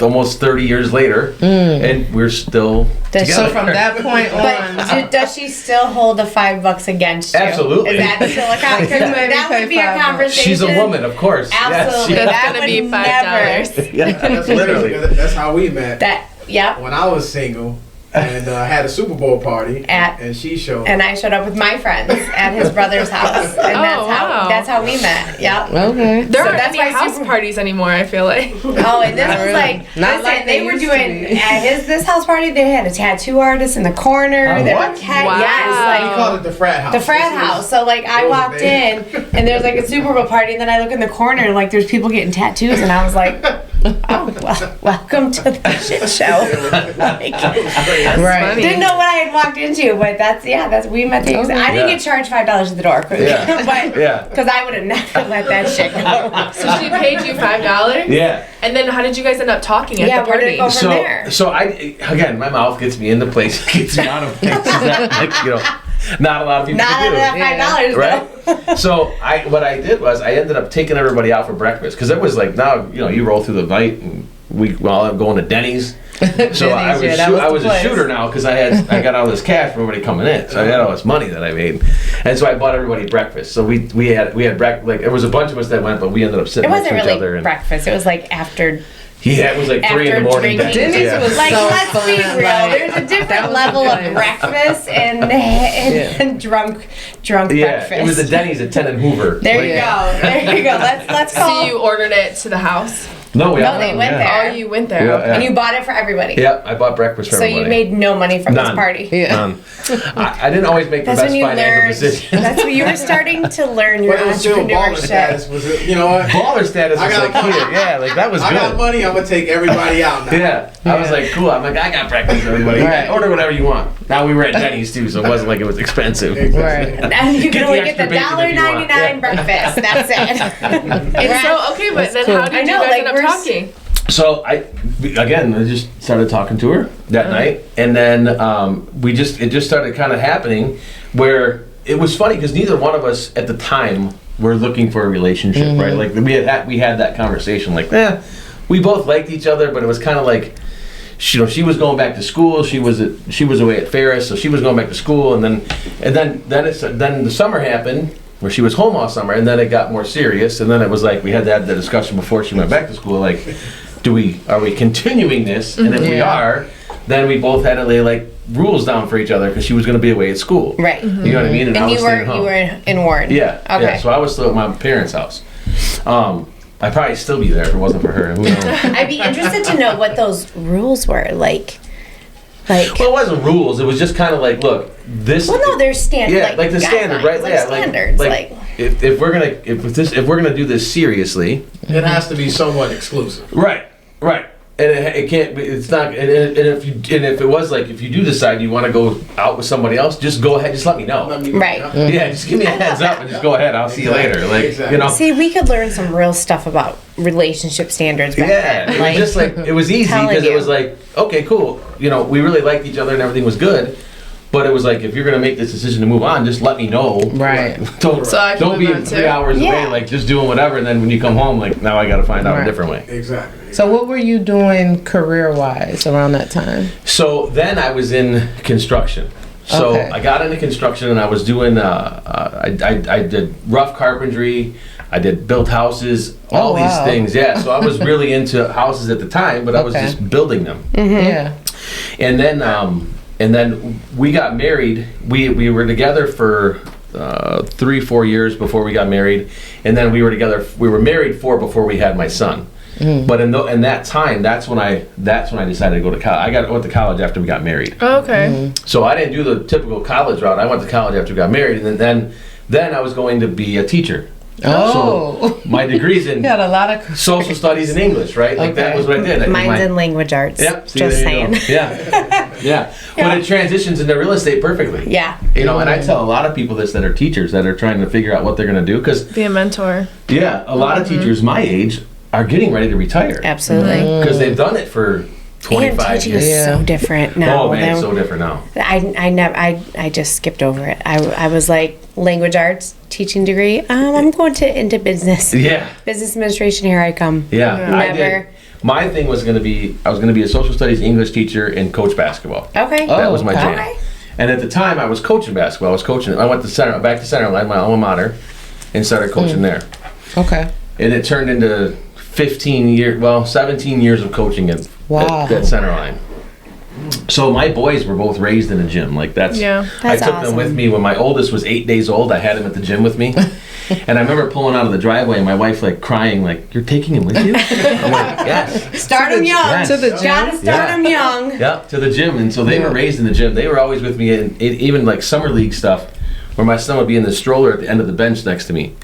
almost 30 years later, and we're still together. So from that point on, But does she still hold the $5 against you? Absolutely. Is that still a conversation? Maybe That pay would be a $5. conversation. She's a woman, of course. Absolutely. Yes, That's That gonna be would $5. yeah, That's literally. literally. That's how we met. Yep. When I was single and had a Super Bowl party, and she showed. And I showed up with my friends at his brother's house, and wow. that's how we met. Yep. okay. There aren't that's any why house Super- parties anymore, I feel like. Oh, and this was really. like, Not listen, like they they were used to doing be. at this house party. They had a tattoo artist in the corner. Oh, There what? were Wow. yes, We like called it the frat house. the frat This was- house. So like I it was walked big. in, and there's like a Super Bowl party, and then I look in the corner, and like there's people getting tattoos, and I was like, oh, well, welcome to the shit show. Like, Right. funny. didn't know what I had walked into, but that's we met the. Okay. I didn't Yeah. get charged $5 at the door, Yeah. but Yeah. because I would have never let that shit go. So she paid you $5? Yeah. And then how did you guys end up talking at Yeah, the where did party? it go from there? So again, my mouth gets me into places, gets me out of places that, like, not a lot of people Not can do. enough $5, though. Right? So what I did was I ended up taking everybody out for breakfast because it was like now you roll through the night and we all going to Denny's. So I was, yeah, that was I the was a place. shooter now because I got all this cash from everybody coming in. So I had all this money that I made, and so I bought everybody breakfast. So we had breakfast. Like there was a bunch of us that went, but we ended up It sitting next wasn't to each other. really And breakfast. It was like after. it was like 3 in the After morning. drinking. Denny's Yeah. was Like, so let's be fun, real. like, There's a that different was level the of place. breakfast and drunk breakfast. It was the Denny's at 10 and Hoover. There you Like- go. There you go. Let's So call. you ordered it to the house? No, No, they went there. Oh, you went there. Yeah, Okay. And you bought it for everybody. Yeah, I bought breakfast for So everybody. you made no money from this None. party. Yeah. I didn't always make the That's best when you financial learned. decisions. That's when you were starting to learn your But it was still baller entrepreneurship. status. Was it? You know what? Baller status I was got like money. here. Yeah, like that was I got good. money. I'm gonna take everybody out now. Yeah, I was Yeah. like, cool. I'm like, I got breakfast for everybody. Right. Order whatever you want. Now we were at Denny's too, so it wasn't like it was expensive. Right. And you Get can the only get extra the bacon if you want. $1.99 breakfast. That's it. And so, okay, but then cool. how did I you know, guys like, end up we're talking? So I just started talking to her that night, and then it just started kind of happening where it was funny because neither one of us at the time were looking for a relationship, right? Like we had that conversation, like, we both liked each other, but it was kind of like, she was going back to school. She was away at Ferris, so she was going back to school, and then the summer happened. Where she was home all summer, and then it got more serious, and then it was like we had to have the discussion before she went back to school, like, are we continuing this? And if we Yeah. are, then we both had to lay like rules down for each other because she was going to be away at school. Right. You know what I mean? I And was staying home. you were in Warren. Yeah. Okay. Yeah. So I was still at my parents' house. I'd probably still be there if it wasn't for her. Who knows? I'd be interested to know what those rules were like. Well, it wasn't rules. It was just kind of like, look, this. Well, no, there's standard. Yeah, like, like the standard, guidelines, right? like Yeah, standards. Like, if we're gonna do this seriously, It has to be somewhat exclusive. right, and it can't be. It's not. And if it was like, if you do decide you want to go out with somebody else, just go ahead. Just let me know. Let me- Right. Yeah, just give me a heads up and just go ahead. I'll see you later. Like, Exactly. you know. see, we could learn some real stuff about relationship standards back Yeah, then. it was just like it was easy telling because it you. was like, okay, cool. We really liked each other and everything was good. But it was like, if you're gonna make this decision to move on, just let me know. Right. Don't So I can don't be move on 3 too? hours Yeah. away, like just doing whatever, and then when you come home, like now I got to find out a Right. different way. Exactly. So what were you doing career-wise around that time? So then I was in construction. So Okay. I got into construction and I was doing I did rough carpentry. I did built houses, all Oh, these wow. things. Yeah. So I was really into houses at the time, but I was Okay. just building them. Yeah. And then we got married. We were together for 3-4 years before we got married, and then we were together. We were married before we had my son. But in that time, that's when I decided to go to college. I went to college after we got married. Oh, okay. So I didn't do the typical college route. I went to college after we got married, and then I was going to be a teacher. Oh. So my degree's in You got a lot of. social studies and English, right? Like that Okay. was what I did. Mine's in language arts. Yep. See, Just there you saying. go. Yeah. Yeah. But it transitions into real estate perfectly. Yeah. You know, and I tell a lot of people this that are teachers that are trying to figure out what they're going to do because, Be a mentor. yeah, a lot of teachers my age are getting ready to retire Absolutely. because they've done it for 25 And teaching years. is so different now. Oh man, than- it's so different now. I just skipped over it. I was like, language arts teaching degree. I'm going into business. Yeah, Business administration, here I come. yeah. I Never. did. My thing was going to be, I was going to be a social studies English teacher and coach basketball. Okay. That was my jam. Okay. And at the time, I was coaching basketball. I was coaching. I went to back to Centerline, my alma mater, and started coaching there. Okay. And it turned into 17 years of coaching at Centerline. So my boys were both raised in a gym. Like I That's took them with me when my oldest was 8 days old. I had him at the gym with me. And I remember pulling out of the driveway and my wife like crying, like, "You're taking him with you?" I'm like, "Yes." Start them young. Yes. To the gym. Gotta start them young. Yeah, to the gym. And so they were raised in the gym. They were always with me in even like summer league stuff where my son would be in the stroller at the end of the bench next to me.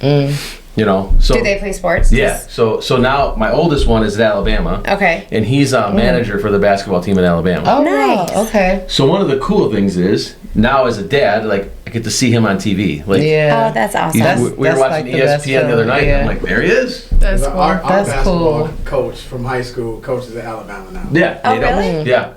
You know, so Do they play sports? yeah. So now my oldest one is at Alabama. Okay. And he's a manager for the basketball team in Alabama. Oh, Nice. wow. Okay. So one of the cool things is now as a dad, like I get to see him on TV. Like Yeah. Oh, that's awesome. we were That's watching like the best ESPN the other feeling, night. yeah. And I'm like, there he is. That's cool. Our That's basketball cool. coach from high school coaches at Alabama now. Yeah. Oh, you know? really? Yeah.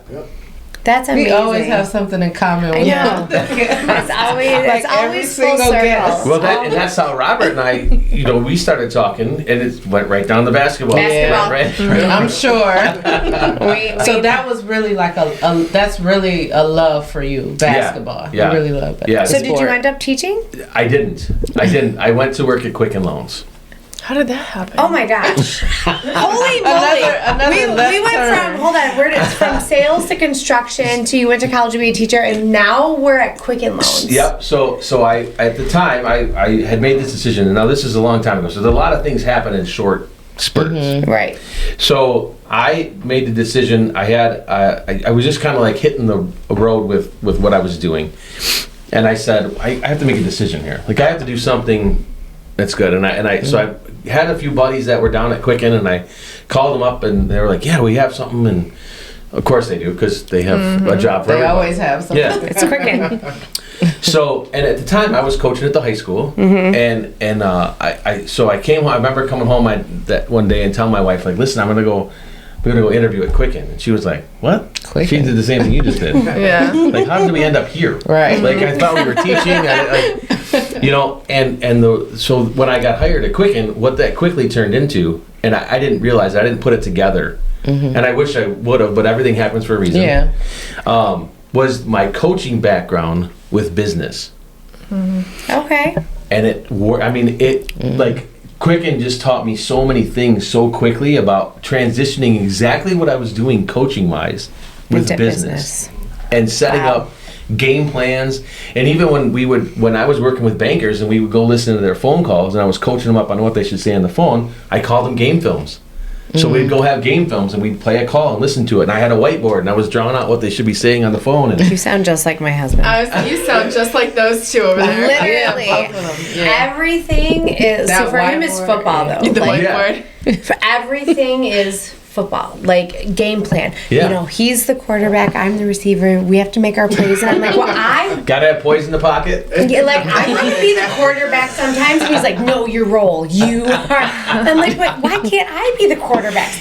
That's amazing. We always have something in common. I know. It's always, Like it's every always full single circle. guest. Well, and that's how Robert and I, we started talking, and it went right down to basketball. Basketball. Right. I'm sure. So We- that was really like that's really a love for you, basketball. Yeah. You really love that. Yeah. So did you end up teaching? I didn't. I went to work at Quicken Loans. How did that happen? Oh my gosh. Holy moly. Another we left went turn. from, hold on, from sales to construction to you went to college to be a teacher, and now we're at Quicken Loans. Yep. So I at the time I had made this decision, and now this is a long time ago. So a lot of things happen in short spurts. Right. So I made the decision. I was just kind of like hitting the road with what I was doing, and I said I have to make a decision here. Like I have to do something that's good. So I had a few buddies that were down at Quicken, and I called them up, and they were like, "Yeah, we have something." And of course they do because they have a job for They everybody. always have something. Yeah. It's Quicken. So, and at the time I was coaching at the high school, and I came home. I remember coming home that one day and telling my wife, like, "Listen, we're gonna go interview at Quicken," and she was like, "What?" Quicken. She did the same thing you just did. Yeah. Like, how did we end up here? Right. Like, I thought we were teaching, so when I got hired at Quicken, what that quickly turned into, and I didn't realize, I didn't put it together, and I wish I would have, but everything happens for a reason. Yeah. Was my coaching background with business. Okay. And like Quicken just taught me so many things so quickly about transitioning exactly what I was doing coaching wise with Into business and setting Wow. up game plans. And even when I was working with bankers and we would go listen to their phone calls and I was coaching them up on what they should say on the phone, I called them game films. So we'd go have game films and we'd play a call and listen to it. And I had a whiteboard and I was drawing out what they should be saying on the phone. And You sound just like my husband. You sound just like those two over there. Literally. both of them, yeah. Everything is, That so for him it's whiteboard, football yeah. though. The Like, whiteboard. for everything is football, like game plan. Yeah. You know, he's the quarterback, I'm the receiver. We have to make our plays, and I'm like, well, I gotta have poison in the pocket. yeah, like I want to be the quarterback sometimes, and he's like, no, your role, you are. I'm like, but why can't I be the quarterback?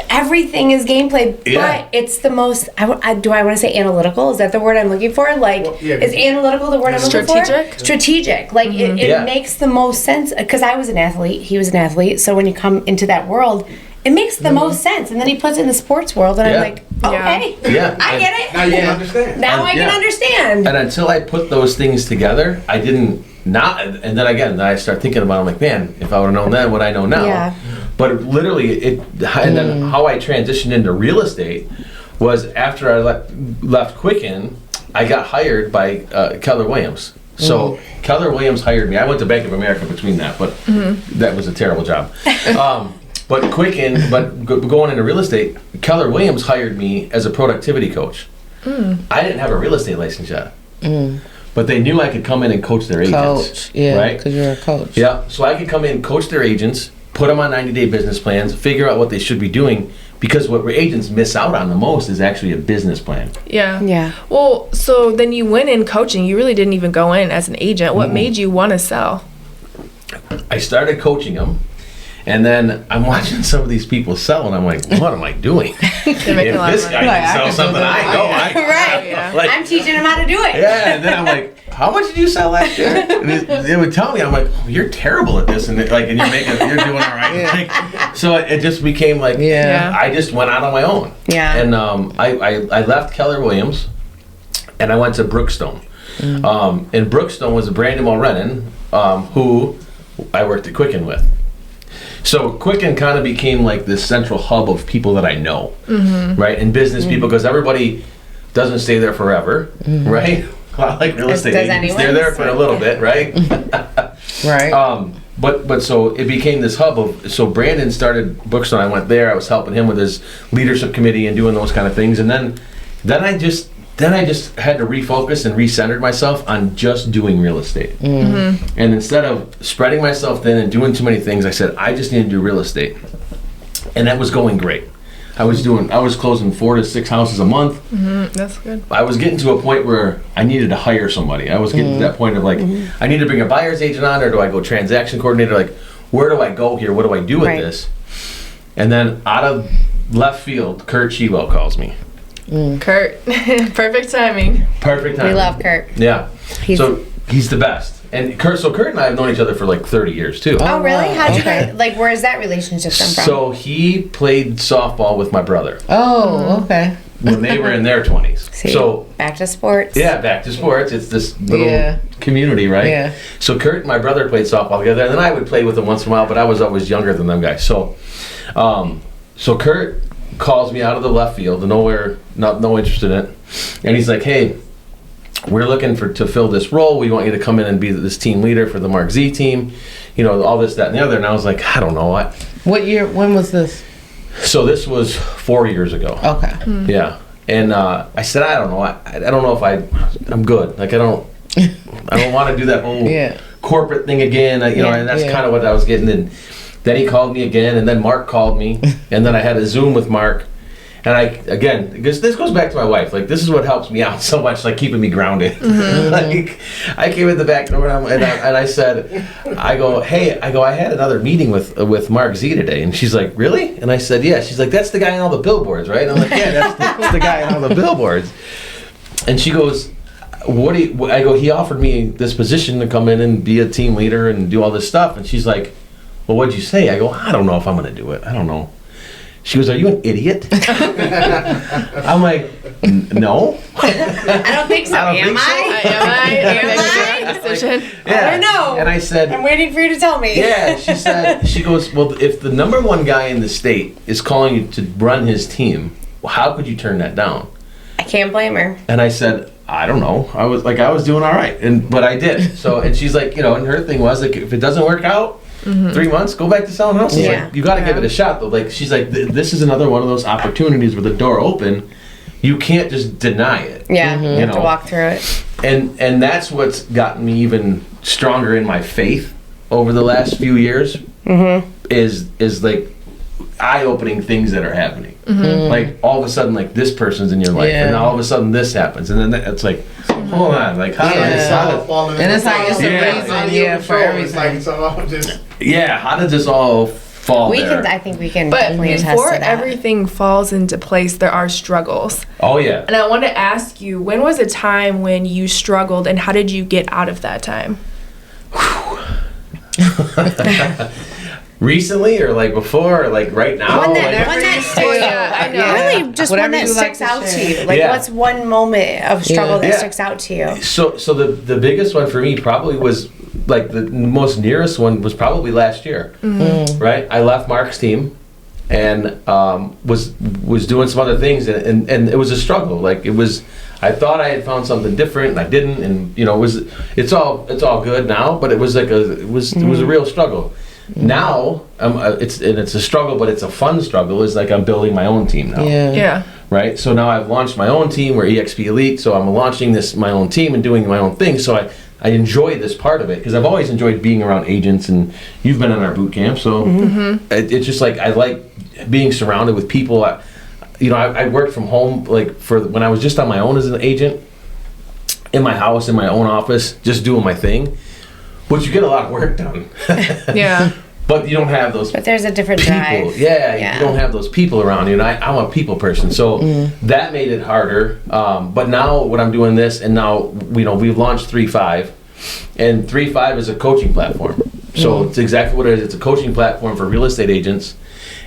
Everything is gameplay, Yeah. but it's the most. Do I want to say analytical? Is that the word I'm looking for? Like, Well, yeah, is analytical the word I'm looking for? Strategic? Strategic. Like it Yeah. makes the most sense because I was an athlete. He was an athlete. So when you come into that world, it makes the most sense. And then he puts it in the sports world, and Yeah. I'm like, okay, Yeah. I get it. Now you can understand. Now I can Yeah. understand. And until I put those things together, I didn't not. And then again, I start thinking about it, I'm like, man, if I would have known then what I know now. Yeah. But literally, and then how I transitioned into real estate was after I left Quicken, I got hired by Keller Williams. So Keller Williams hired me. I went to Bank of America between that, but that was a terrible job. But Quicken, going into real estate, Keller Williams hired me as a productivity coach. I didn't have a real estate license yet, but they knew I could come in and coach their agents. Coach. Yeah. right? Because you're a coach. Yeah, so I could come in, coach their agents, put them on 90-day business plans, figure out what they should be doing because what agents miss out on the most is actually a business plan. Yeah. Yeah. Well, so then you went in coaching. You really didn't even go in as an agent. What made you want to sell? I started coaching them, and then I'm watching some of these people sell, and I'm like, what am I doing? They make a If lot this of guy money. Like, I can sell can do something, that. I go. Right. Yeah. Like, I'm teaching him how to do it. yeah, and then I'm like, how much did you sell last year? And they would tell me, I'm like, oh, you're terrible at this, and you're doing all right. Like, so it just became like, Yeah. I just went out on my own. Yeah. And I left Keller Williams, and I went to Brookstone. And Brookstone was Brandon Mulrennan, who I worked at Quicken with. So Quicken kind of became like this central hub of people that I know, right? And business people, because everybody doesn't stay there forever, right? A lot like real estate Does agents, anyone? they're there for a little bit, right? Right. But so it became this hub of, so Brandon started Brookstone. I went there. I was helping him with his leadership committee and doing those kind of things. And then I just had to refocus and recentered myself on just doing real estate. And instead of spreading myself thin and doing too many things, I said, I just need to do real estate. And that was going great. I was closing 4 to 6 houses a month. That's good. I was getting to a point where I needed to hire somebody. I was getting to that point of like, I need to bring a buyer's agent on, or do I go transaction coordinator? Like, where do I go here? What do I do with Right. this? And then out of left field, Kurt Shewell calls me. Kurt, perfect timing. Perfect time. We love Kurt. Yeah. He's- So he's the best. And Kurt and I have known each other for like 30 years too. Oh, really? How'd you Okay. guys, like, where's that relationship come from? So he played softball with my brother Oh, okay. when they were in their 20s. See, So back to sports. yeah, back to sports. It's this little Yeah. community, right? Yeah. So Kurt and my brother played softball together, and then I would play with them once in a while, but I was always younger than them guys. So, so Kurt calls me out of the left field, nowhere, no interest in it, and he's like, "Hey, we're looking to fill this role. We want you to come in and be this team leader for the Mark Z team, all this, that, and the other." And I was like, I don't know what. What year? When was this? So this was 4 years ago. Okay. Yeah. And I said, I don't know. I don't know if I'm good. Like, I don't want to do that whole Yeah. corporate thing again. And that's Yeah. kind of what I was getting. And then he called me again, and then Mark called me, and then I had a Zoom with Mark. And because this goes back to my wife. Like, this is what helps me out so much, like keeping me grounded. Like, I came in the back door and I said, I had another meeting with Mark Z today. And she's like, really? And I said, yeah. She's like, that's the guy on all the billboards, right? And I'm like, yeah, that's the guy on all the billboards. And she goes, I go, he offered me this position to come in and be a team leader and do all this stuff. And she's like, well, what'd you say? I go, I don't know if I'm going to do it. I don't know. She goes, are you an idiot? I'm like, no. I don't think so. I don't think so. Am I? Decision. Yeah. I don't know. And I said, I'm waiting for you to tell me. yeah. She goes, well, if the number one guy in the state is calling you to run his team, well, how could you turn that down? I can't blame her. And I said, I don't know. I was doing all right, but I did. So, and she's like, and her thing was like, if it doesn't work out, 3 months, go back to selling houses. Yeah. Like, you got to give it a shot, though. Like, she's like, this is another one of those opportunities with the door open. You can't just deny it. Yeah, you have to know. walk through it. And that's what's gotten me even stronger in my faith over the last few years. Is like eye-opening things that are happening. Like, all of a sudden, like, this person's in your life, Yeah. and all of a sudden this happens, and then it's like, hold on, like, how Yeah. did And it's like, it's Yeah. a reason, for everything. It's like it's all just. how did this all fall there? I think we can But definitely attest before to that. everything falls into place, there are struggles. Oh yeah. And I want to ask you, when was a time when you struggled, and how did you get out of that time? Recently, or like before, or like right now? One Like- that sticks I know. Really, just Whatever one that you like sticks to out to share. you. Like, Yeah. what's one moment of struggle that Yeah. sticks out to you? So the biggest one for me probably was, like, the most nearest one was probably last year, right? I left Mark's team and was doing some other things, and it was a struggle. Like, it was, I thought I had found something different, and I didn't, and it's all good now, but it was like it was a real struggle. Now it's a struggle, but it's a fun struggle. It's like I'm building my own team now. Yeah. Right. So now I've launched my own team. We're EXP Elite. So I'm launching my own team and doing my own thing. So I enjoy this part of it because I've always enjoyed being around agents, and you've been in our boot camp. So it's just like I like being surrounded with people. I worked from home like for when I was just on my own as an agent in my house, in my own office, just doing my thing. But you get a lot of work done. Yeah. But you don't have those. But there's a different people. drive. Yeah, you don't have those people around you, and I'm a people person, so that made it harder. But now, when I'm doing this, and now we've launched 3.5, and 3.5 is a coaching platform. So it's exactly what it is. It's a coaching platform for real estate agents,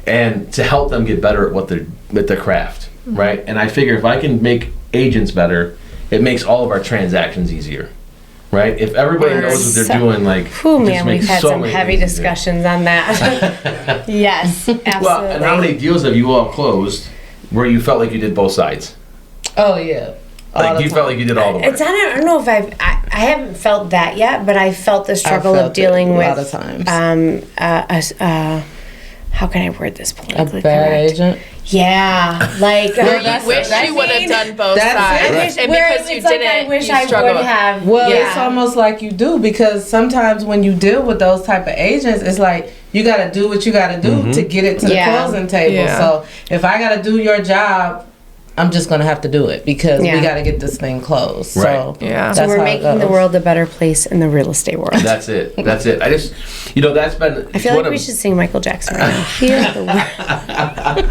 and to help them get better at their craft, right? And I figure if I can make agents better, it makes all of our transactions easier. Right? If everybody knows what they're doing, like, Oh it just man, makes we've had so some many heavy things easier. discussions on that. Yes, absolutely. Well, and how many deals have you all closed where you felt like you did both sides? Oh yeah. All Like the you time. felt like you did all the work. It's I don't know if I haven't felt that yet, but I felt the struggle felt of dealing it a with lot of times. how can I word this A politically bad correct? agent. Yeah, like You wish you would have done both That's sides. it. I wish, And where because you it's like didn't, I wish you I struggled. would have. Well, yeah. it's almost like you do, because sometimes when you deal with those type of agents, it's like you got to do what you got to do to get it to the Yeah. closing table. Yeah. So if I got to do your job, I'm just gonna have to do it because Yeah. we got to get this thing closed. Right. So Yeah. So that's we're how it making the goes. world a better place in the real estate world. That's it. That's it. I just, that's been. I feel like we should sing Michael Jackson right now. Heal the world.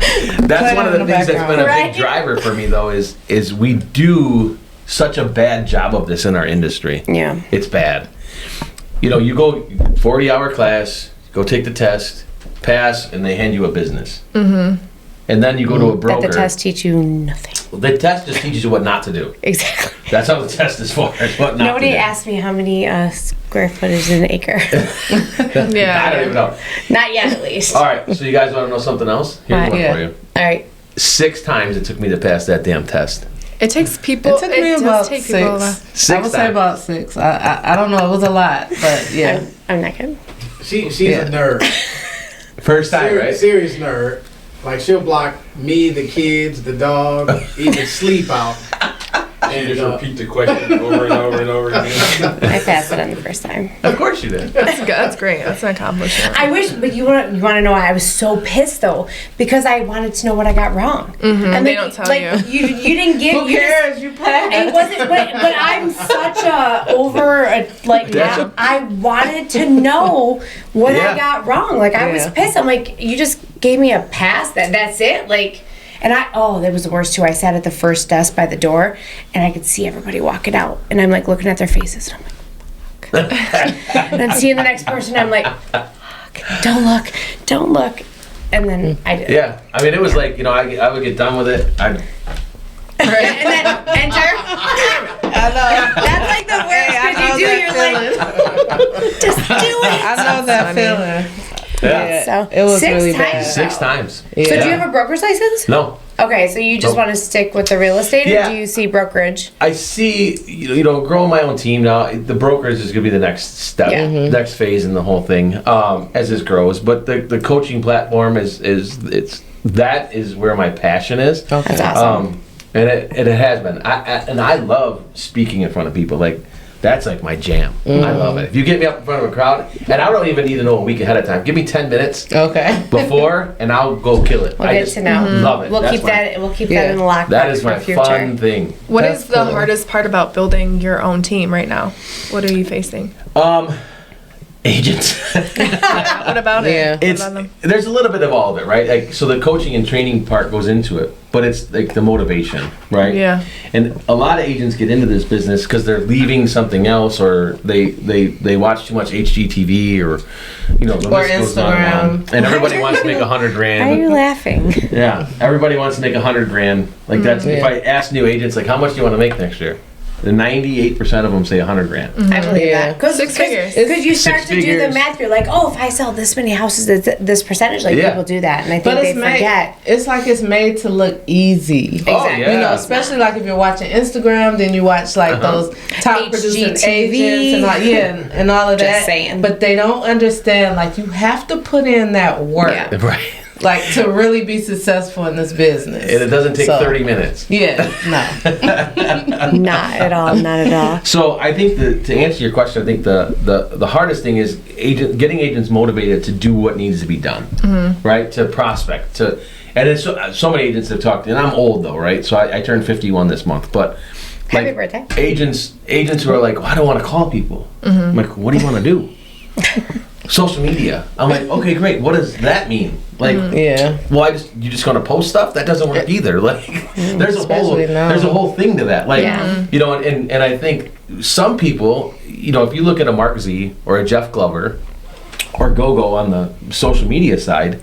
That's Play one it of the in the things that's been a background. big driver for me, though, is we do such a bad job of this in our industry. Yeah. It's bad. You go 40-hour class, go take the test, pass, and they hand you a business. Mm-hmm. And then you go to a broker. But the test teach you nothing. The test just teaches you what not to do. Exactly. That's how the test is for. Is what not Nobody to do. asked me how many square footage in an acre. Yeah. I don't even know. Not yet, at least. All right, so you guys want to know something else? Here's What? one Yeah. for you. All right. 6 times it took me to pass that damn test. It takes people. It took me does about take 6. people a while. I 6 would say times. about 6. I don't know. It was a lot, but yeah. I'm not good. She's Yeah. a nerd. First time, right? Serious nerd. Like she'll block me, the kids, the dog, even sleep out. And just repeat the question over and over and over again. I passed it on the first time. Of course you did. That's good. That's great. That's an accomplishment. I wish, but you want to know why I was so pissed though, because I wanted to know what I got wrong. And They don't tell you. You didn't give. Who you just- cares? You passed. It wasn't, but I'm such I wanted to know what Yeah. I got wrong. Like I was Yeah. pissed. I'm like, you just gave me a pass. That's it. Like, and that was the worst too. I sat at the first desk by the door, and I could see everybody walking out, and I'm like looking at their faces, and I'm like, fuck. And I'm seeing the next person. I'm like, fuck, don't look. And then I did. Yeah, I mean, it was like, I would get done with it. And then enter. I know. That's like the worst I because know you do. You're that like, just do it. I know that feeling. Yeah. So It was 6 really times. bad. 6 times. Yeah. So do you have a broker's license? No. Okay, so you just Nope. want to stick with the real estate, or Yeah. do you see brokerage? I see, growing my own team now, the brokerage is going to be the next step, Yeah. next phase in the whole thing as this grows. But the coaching platform is where my passion is. Okay. That's awesome. And it has been. I love speaking in front of people. Like, that's like my jam. I love it. If you get me up in front of a crowd, and I don't even need to know a week ahead of time. Give me 10 minutes Okay. before, and I'll go kill it. We'll I get just to know. love it. We'll That's keep my- that. We'll keep Yeah. that in the lockbox That is my for future. fun thing. What That's is the cool. hardest part about building your own team right now? What are you facing? Agents. What about Yeah. it? What about them? There's a little bit of all of it, right? Like, so the coaching and training part goes into it, but it's like the motivation, right? Yeah. And a lot of agents get into this business because they're leaving something else, or they watch too much HGTV, or the Or list goes on and on. Instagram. And everybody wants to make $100 Why are grand. you laughing? Yeah, everybody wants to make $100 grand. Like that's if Yeah. I ask new agents, like, how much do you want to make next year? The 98% of them say $100 grand. I believe Yeah. that. Six figures. Because you start Six to do the figures. math. You're like, oh, if I sell this many houses, this percentage, like Yeah. people do that, and I think But they it's made. forget. It's like it's made to look easy. Oh, Exactly. yeah. You know, especially like if you're watching Instagram, then you watch like those top producing HGTV. agents and all, and all of Just that. saying. But they don't understand, like, you have to put in that work. Yeah. Right. like to really be successful in this business. And it doesn't take So, 30 minutes. Yeah, no. Not at all. Not at all. So I think to answer your question, I think the hardest thing is getting agents motivated to do what needs to be done, right? To prospect, and it's so many agents have talked, and I'm old though, right? So I turned 51 this month, but Happy birthday. Agents who are like, well, I don't want to call people. I'm like, what do you want to do? Social media. I'm like, okay, great. What does that mean? Like, Yeah. well, you just gonna post stuff? That doesn't work either. Like, there's Especially now. a whole thing to that. Like, Yeah. you know, and I think some people, you know, if you look at a Mark Z or a Jeff Glover or Gogo on the social media side,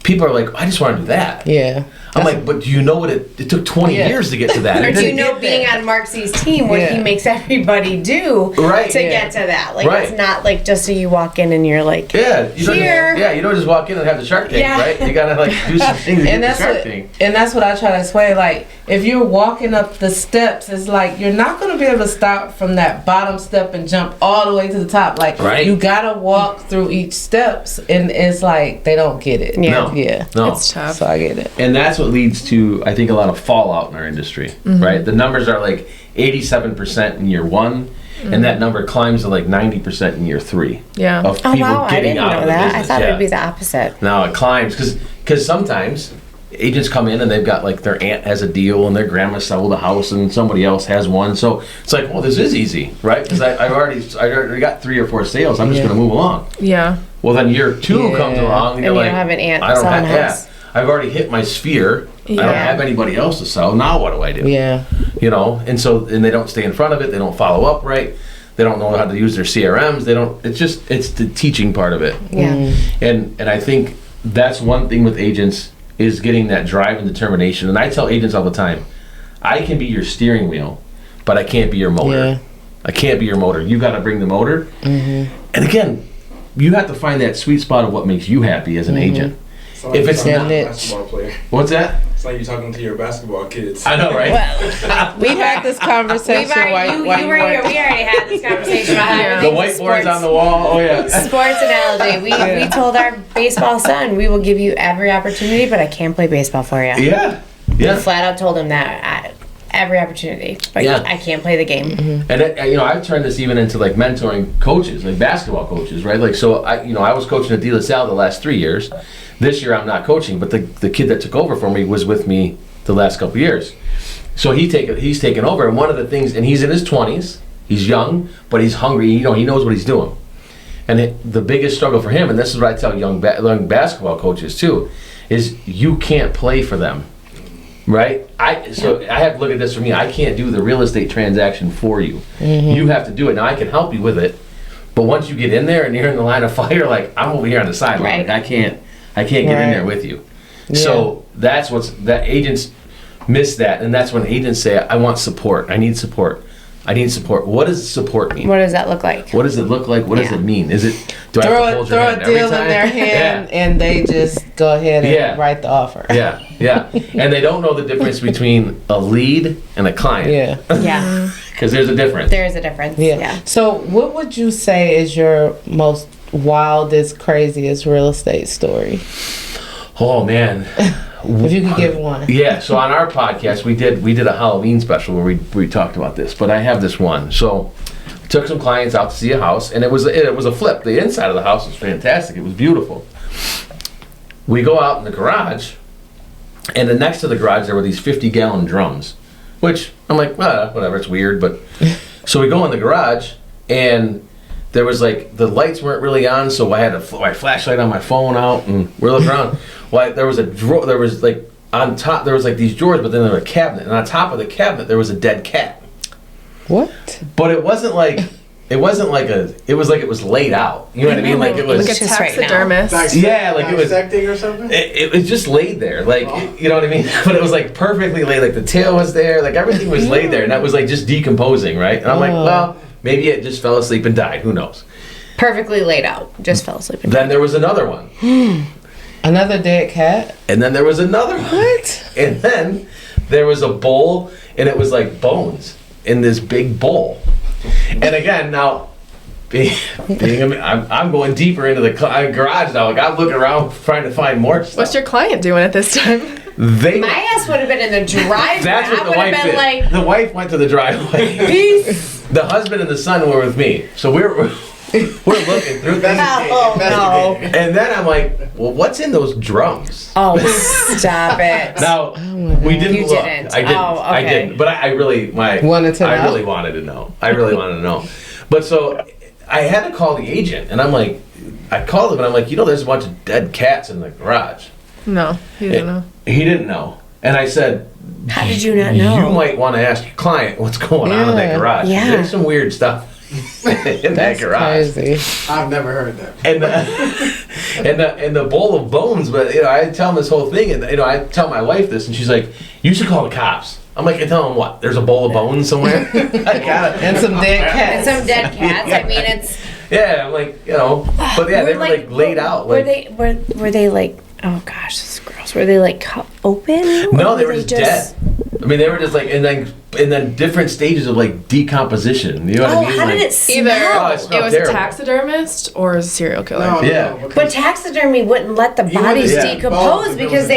people are like, I just want to do that. Yeah. I'm like, but do you know what it took 20 Yeah. years to get to that? Or It do you didn't know get being there. on Mark C's team what he Yeah. makes everybody do Right, to yeah. get to that? Like Right. it's not like just so you walk in and you're like, Yeah, you don't Here. you don't just walk in and have the Shark Tank, Yeah. right? You gotta like do some things to get And the that's Shark what, Tank. and that's what I try to explain. Like, if you're walking up the steps, it's like you're not gonna be able to start from that bottom step and jump all the way to the top. Like, Right. you gotta walk through each steps, and it's like they don't get it. Yeah. No, Yeah. no. It's tough. So I get it. And that's what leads to, I think, a lot of fallout in our industry, right? The numbers are like 87% in year one, and that number climbs to like 90% in year three Yeah. of oh people wow, I getting didn't out know of the that. business. I thought yeah. it'd be the opposite. No, it climbs because sometimes agents come in and they've got like their aunt has a deal and their grandma sold a house and somebody else has one. So it's like, well, this is easy, right? Because I already got 3 or 4 sales. I'm just Yeah. going to move along. Yeah. Well, then year 2 comes Yeah. along and And you're you like, don't have an aunt I don't selling have, a house. I've already hit my sphere. I don't Yeah. have anybody else to sell. Now what do I do? Yeah. You know, and they don't stay in front of it. They don't follow up right. They don't know how to use their CRMs. It's the teaching part of it. Yeah. And I think that's one thing with agents is getting that drive and determination. And I tell agents all the time, I can be your steering wheel, but I can't be your motor. Yeah. I can't be your motor. You got to bring the motor. And again, you have to find that sweet spot of what makes you happy as an agent. It's like If you're it's talking not- to a basketball player. What's that? It's like you're talking to your basketball kids. I know, right? We've had this conversation. We've already, while you were here. weren't- We already had this conversation about Yeah. having The whiteboard's on the wall. Oh yeah. sports analogy. We told our baseball son, we will give you every opportunity, but I can't play baseball for you. Yeah. Yeah. Flat out told him that every opportunity, but Yeah. I can't play the game. And you know, I've turned this even into like mentoring coaches, like basketball coaches, right? Like, so I was coaching at De La Salle the last 3 years. This year I'm not coaching, but the kid that took over for me was with me the last couple years. So he's taken over, and one of the things, and he's in his 20s, he's young, but he's hungry. You know, he knows what he's doing. And the biggest struggle for him, and this is what I tell young basketball coaches too, is you can't play for them. Right? I have to look at this for me. I can't do the real estate transaction for you. You have to do it. Now I can help you with it, but once you get in there and you're in the line of fire, like I'm over here on the sideline, Right. like, I can't get in Right. there with you. So that's that agents miss that, and that's when agents say, I want support. I need support. I need support. What does support mean? What does that look like? What does it look like? What does Yeah. it mean? Is it do I have to hold Throw your a hand every deal in time? their hand, Yeah. and they just go ahead and Yeah. write the offer. Yeah, yeah. And they don't know the difference between a lead and a client. Yeah. Yeah, Because there's a difference. there is a difference. Yeah. Yeah. So, what would you say is your most wildest, craziest real estate story? Oh man. If you could give one. Yeah, so on our podcast we did a Halloween special where we talked about this, but I have this one. So took some clients out to see a house, and it was a flip. The inside of the house was fantastic. It was beautiful. We go out in the garage, and then next to the garage there were these 50-gallon drums, which I'm like, whatever, it's weird, but so we go in the garage, and there was like the lights weren't really on, so I had my flashlight on my phone out, and we're looking around. Well, there was a drawer. There was like on top. There was like these drawers, but then there was a cabinet, and on top of the cabinet there was a dead cat. What? But it wasn't like it was like it was laid out. You know what I mean? Like it was. Like a just right now. taxidermist. Yeah, like it was- dissecting or something. It was just laid there, like you know what I mean. But it was like perfectly laid. Like the tail was there. Like everything was laid there, and that was like just decomposing, right? And I'm like, well, maybe it just fell asleep and died. Who knows? Perfectly laid out. Just fell asleep. Then there was another one, Another dead cat? and then there was another one. What? And then there was a bowl, and it was like bones in this big bowl. And again, now I'm going deeper into the garage now. Like I'm looking around trying to find more stuff. What's your client doing at this time? They My ass would have been in the driveway. That's what I the would wife have been did. like, The wife went to the driveway. peace. The husband and the son were with me, so we're looking through this. Oh, no. And then I'm like, well, what's in those drums? Oh, stop it. Now we didn't You look. didn't. I didn't. Oh, okay. I didn't. But I really Wanted to know? I really wanted to know. I really wanted to know. But so I had to call the agent, and I'm like, I called him, and I'm like, there's a bunch of dead cats in the garage. No, he didn't know. He didn't know, and I said, How did you not know? You might want to ask your client what's going on in that garage. Yeah. There's some weird stuff in that That's garage. crazy. I've never heard that. And the bowl of bones. But I tell him this whole thing, and I tell my wife this, and she's like, "You should call the cops." I'm like, I tell them what? There's a bowl of bones somewhere. I got it. And some dead And cats. some dead cats. I mean, it's. Yeah, I'm like, but yeah, they were like laid out. Were Like, were they like? Oh gosh, this is gross. Were they like open? no, Or they were just dead. I mean, they were just like, and then different stages of like decomposition. You know what Oh, I mean? how did Like, it smell? Either Oh, it it smelled was a terrible. taxidermist or a serial killer. No, Yeah. no, because But taxidermy wouldn't let the You bodies wouldn't see decompose bones if it because was they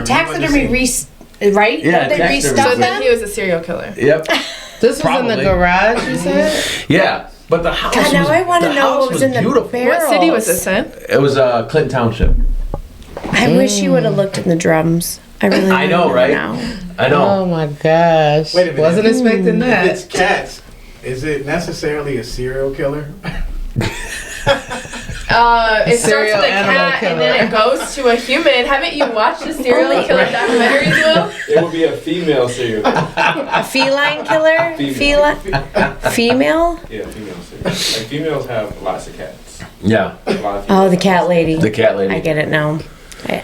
taxidermy. taxidermy right? Yeah, Don't they taxidermy. restuff So then them? he was a serial killer. Yep. This was in Probably. the garage, you said? Yeah, but the house. God, now was, I want to the know house what was in the beautiful. barrels. What city was this in? It was Clinton Township. I wish you would have looked in the drums. I really. I know, wanna right? Now. I know. Oh my gosh. Wait a minute. Wasn't expecting if that. it's cats, is it necessarily a serial killer? It starts Serial with a animal cat and then it killer. goes to a human. Haven't you watched the serial killer documentaries, Will? It would be a female serial killer. A feline killer? Female. Female? Yeah, female serial. Like females have lots of cats. Yeah. A lot of Oh, the females cat lady. The cat lady. I get it now. Yeah.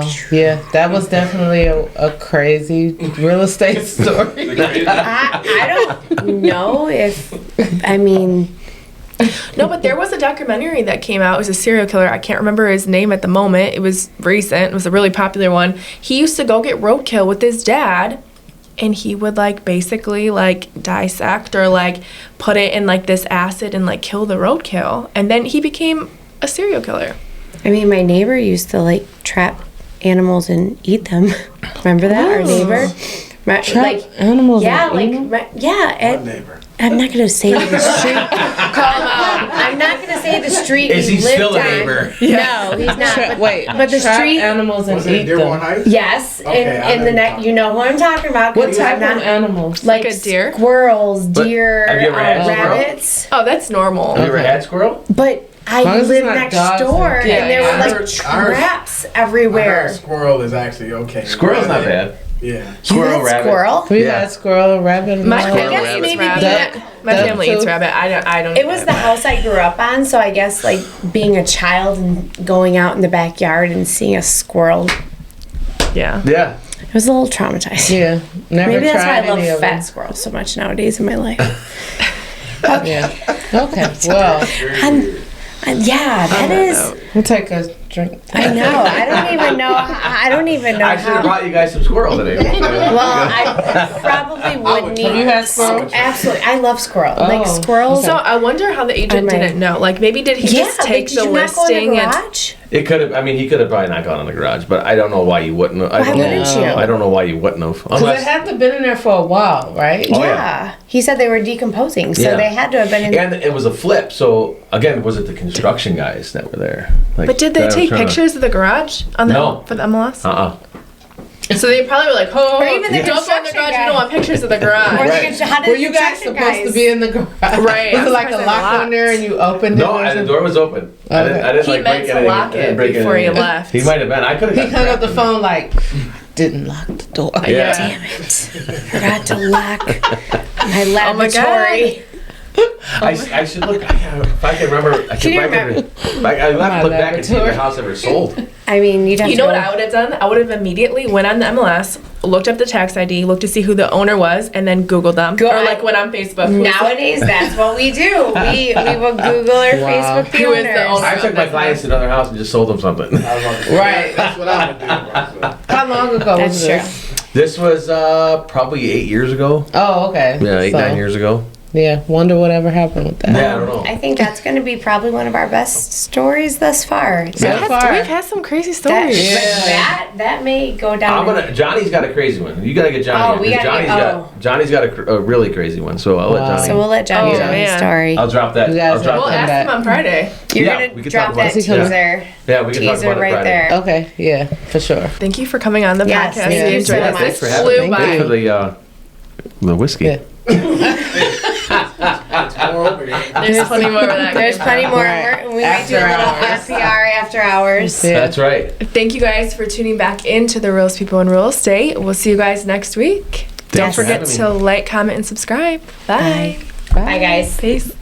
Wow. Yeah, that was definitely a crazy real estate story. I don't know if. I mean. No, but there was a documentary that came out. It was a serial killer. I can't remember his name at the moment. It was recent. It was a really popular one. He used to go get roadkill with his dad, and he would basically dissect or put it in this acid and kill the roadkill. And then he became a serial killer. I mean, my neighbor used to trap animals and eat them. Remember that? Our neighbor. Trap animals Yeah, and eat them? yeah. What And neighbor? I'm not gonna say the street. Call him out. I'm not gonna say the street. Is we he lived still a on. neighbor? No, he's not. Tra- wait, but the trap street. animals and Was it eat Dearborn them. Heights? Yes, Okay, I and know the you're next, talking you know who I'm talking about. What 'cause type I'm not- of animals? Like a deer? Squirrels, But deer, have you ever had a squirrel? rabbits. Oh, that's normal. Have you ever had squirrel? But I long as it's lived not next dogs and door, cats. and there Yeah, were I like heard- traps I heard everywhere. squirrel is actually okay. Squirrel's not bad. Yeah. You Squirrel, had rabbit. squirrel? We Yeah. had squirrel, rabbit, My and family guess eats maybe rabbit. that- My that family too. eats rabbit. I don't. It was the house I grew up on, so I guess being a child and going out in the backyard and seeing a squirrel, Yeah. Yeah. it was a little traumatized. Yeah, never Maybe that's why tried I love any of fat them. squirrels so much nowadays in my life. Yeah. Okay. Well, Yeah, that is. we'll take a drink. I know. I don't even know. I don't even know I should have how. brought you guys some squirrel today. Well, I probably wouldn't. Have you had squirrel? Absolutely, I love squirrel. Oh, Like squirrels. So I wonder how the agent I might- didn't know. Maybe did he Yeah, just but take did the you not go in listing the and garage? It could have. I mean, he could have probably not gone in the garage, but I don't know why you wouldn't. Why wouldn't you? I don't know why you wouldn't have. Because it had to have been in there for a while, right? Oh, Yeah. yeah. He said they were decomposing, so Yeah. they had to have been in. And it was a flip. So again, was it the construction guys that were there? But did they take pictures of the garage on the No. for the MLS? Uh-uh. So they probably were like, "Oh, Or even the don't go in the construction garage. guy. We don't want pictures of the garage." Or Right. how did Were the you guys construction supposed to be in the garage? Right, Was I'm it like a surprised lock they on there and you opened it? No, or the something? door was open. I didn't. Okay. I didn't He like meant break to anything. lock I didn't it break before he anything. left. He might have been. I could have. He hung up the phone like, didn't lock the door. Yeah. Damn it! Forgot to lock my Oh my God. laboratory. I should look. If I can remember. I Can you I remember? I have My to look back and see if the laboratory. house ever sold. I mean, you'd have You to know what go- I would have done? I would have immediately went on the MLS, looked up the tax ID, looked to see who the owner was, and then Googled them. Go- or went on Facebook. Who is the- Nowadays, that's what we do. We will Google or Wow. Facebook the Who is the owners. owner? I took my clients to another house and just sold them something. I was about to say, Right. That's what I would do. Also. How long ago That's was this? This was probably 8 years ago. Oh, okay. Yeah, 8, So, 9 years ago. Yeah, wonder whatever happened with that. Yeah, I don't know. I think that's going to be probably one of our best stories thus far. So Yeah. far. We've had some crazy that, stories. that may go down. Johnny's got a crazy one. You gotta get Johnny. Oh, in, we 'cause gotta Johnny's got a really crazy one. So I'll let Wow. Johnny. So we'll let Johnny Oh, tell his man. story. I'll drop that. You guys I'll drop We'll Come that. ask back. him on Friday. You're Yeah, going we to can talk drop about that it. Yeah. teaser, Yeah, we can talk teaser about it right Friday. there. Okay, yeah, for sure. Thank you for coming on the Yes, podcast. thank We you enjoyed so it. much. Thanks for This having flew me. by. Thanks for the whiskey. Yeah. More over there. There's plenty more of that. There's plenty more. Right. We might do a After little hours. RPR after hours. Yeah. That's right. Thank you guys for tuning back into the Realest People in Real Estate. We'll see you guys next week. Don't Thanks for forget having me. to like, comment, and subscribe. Bye. Bye, guys. Peace.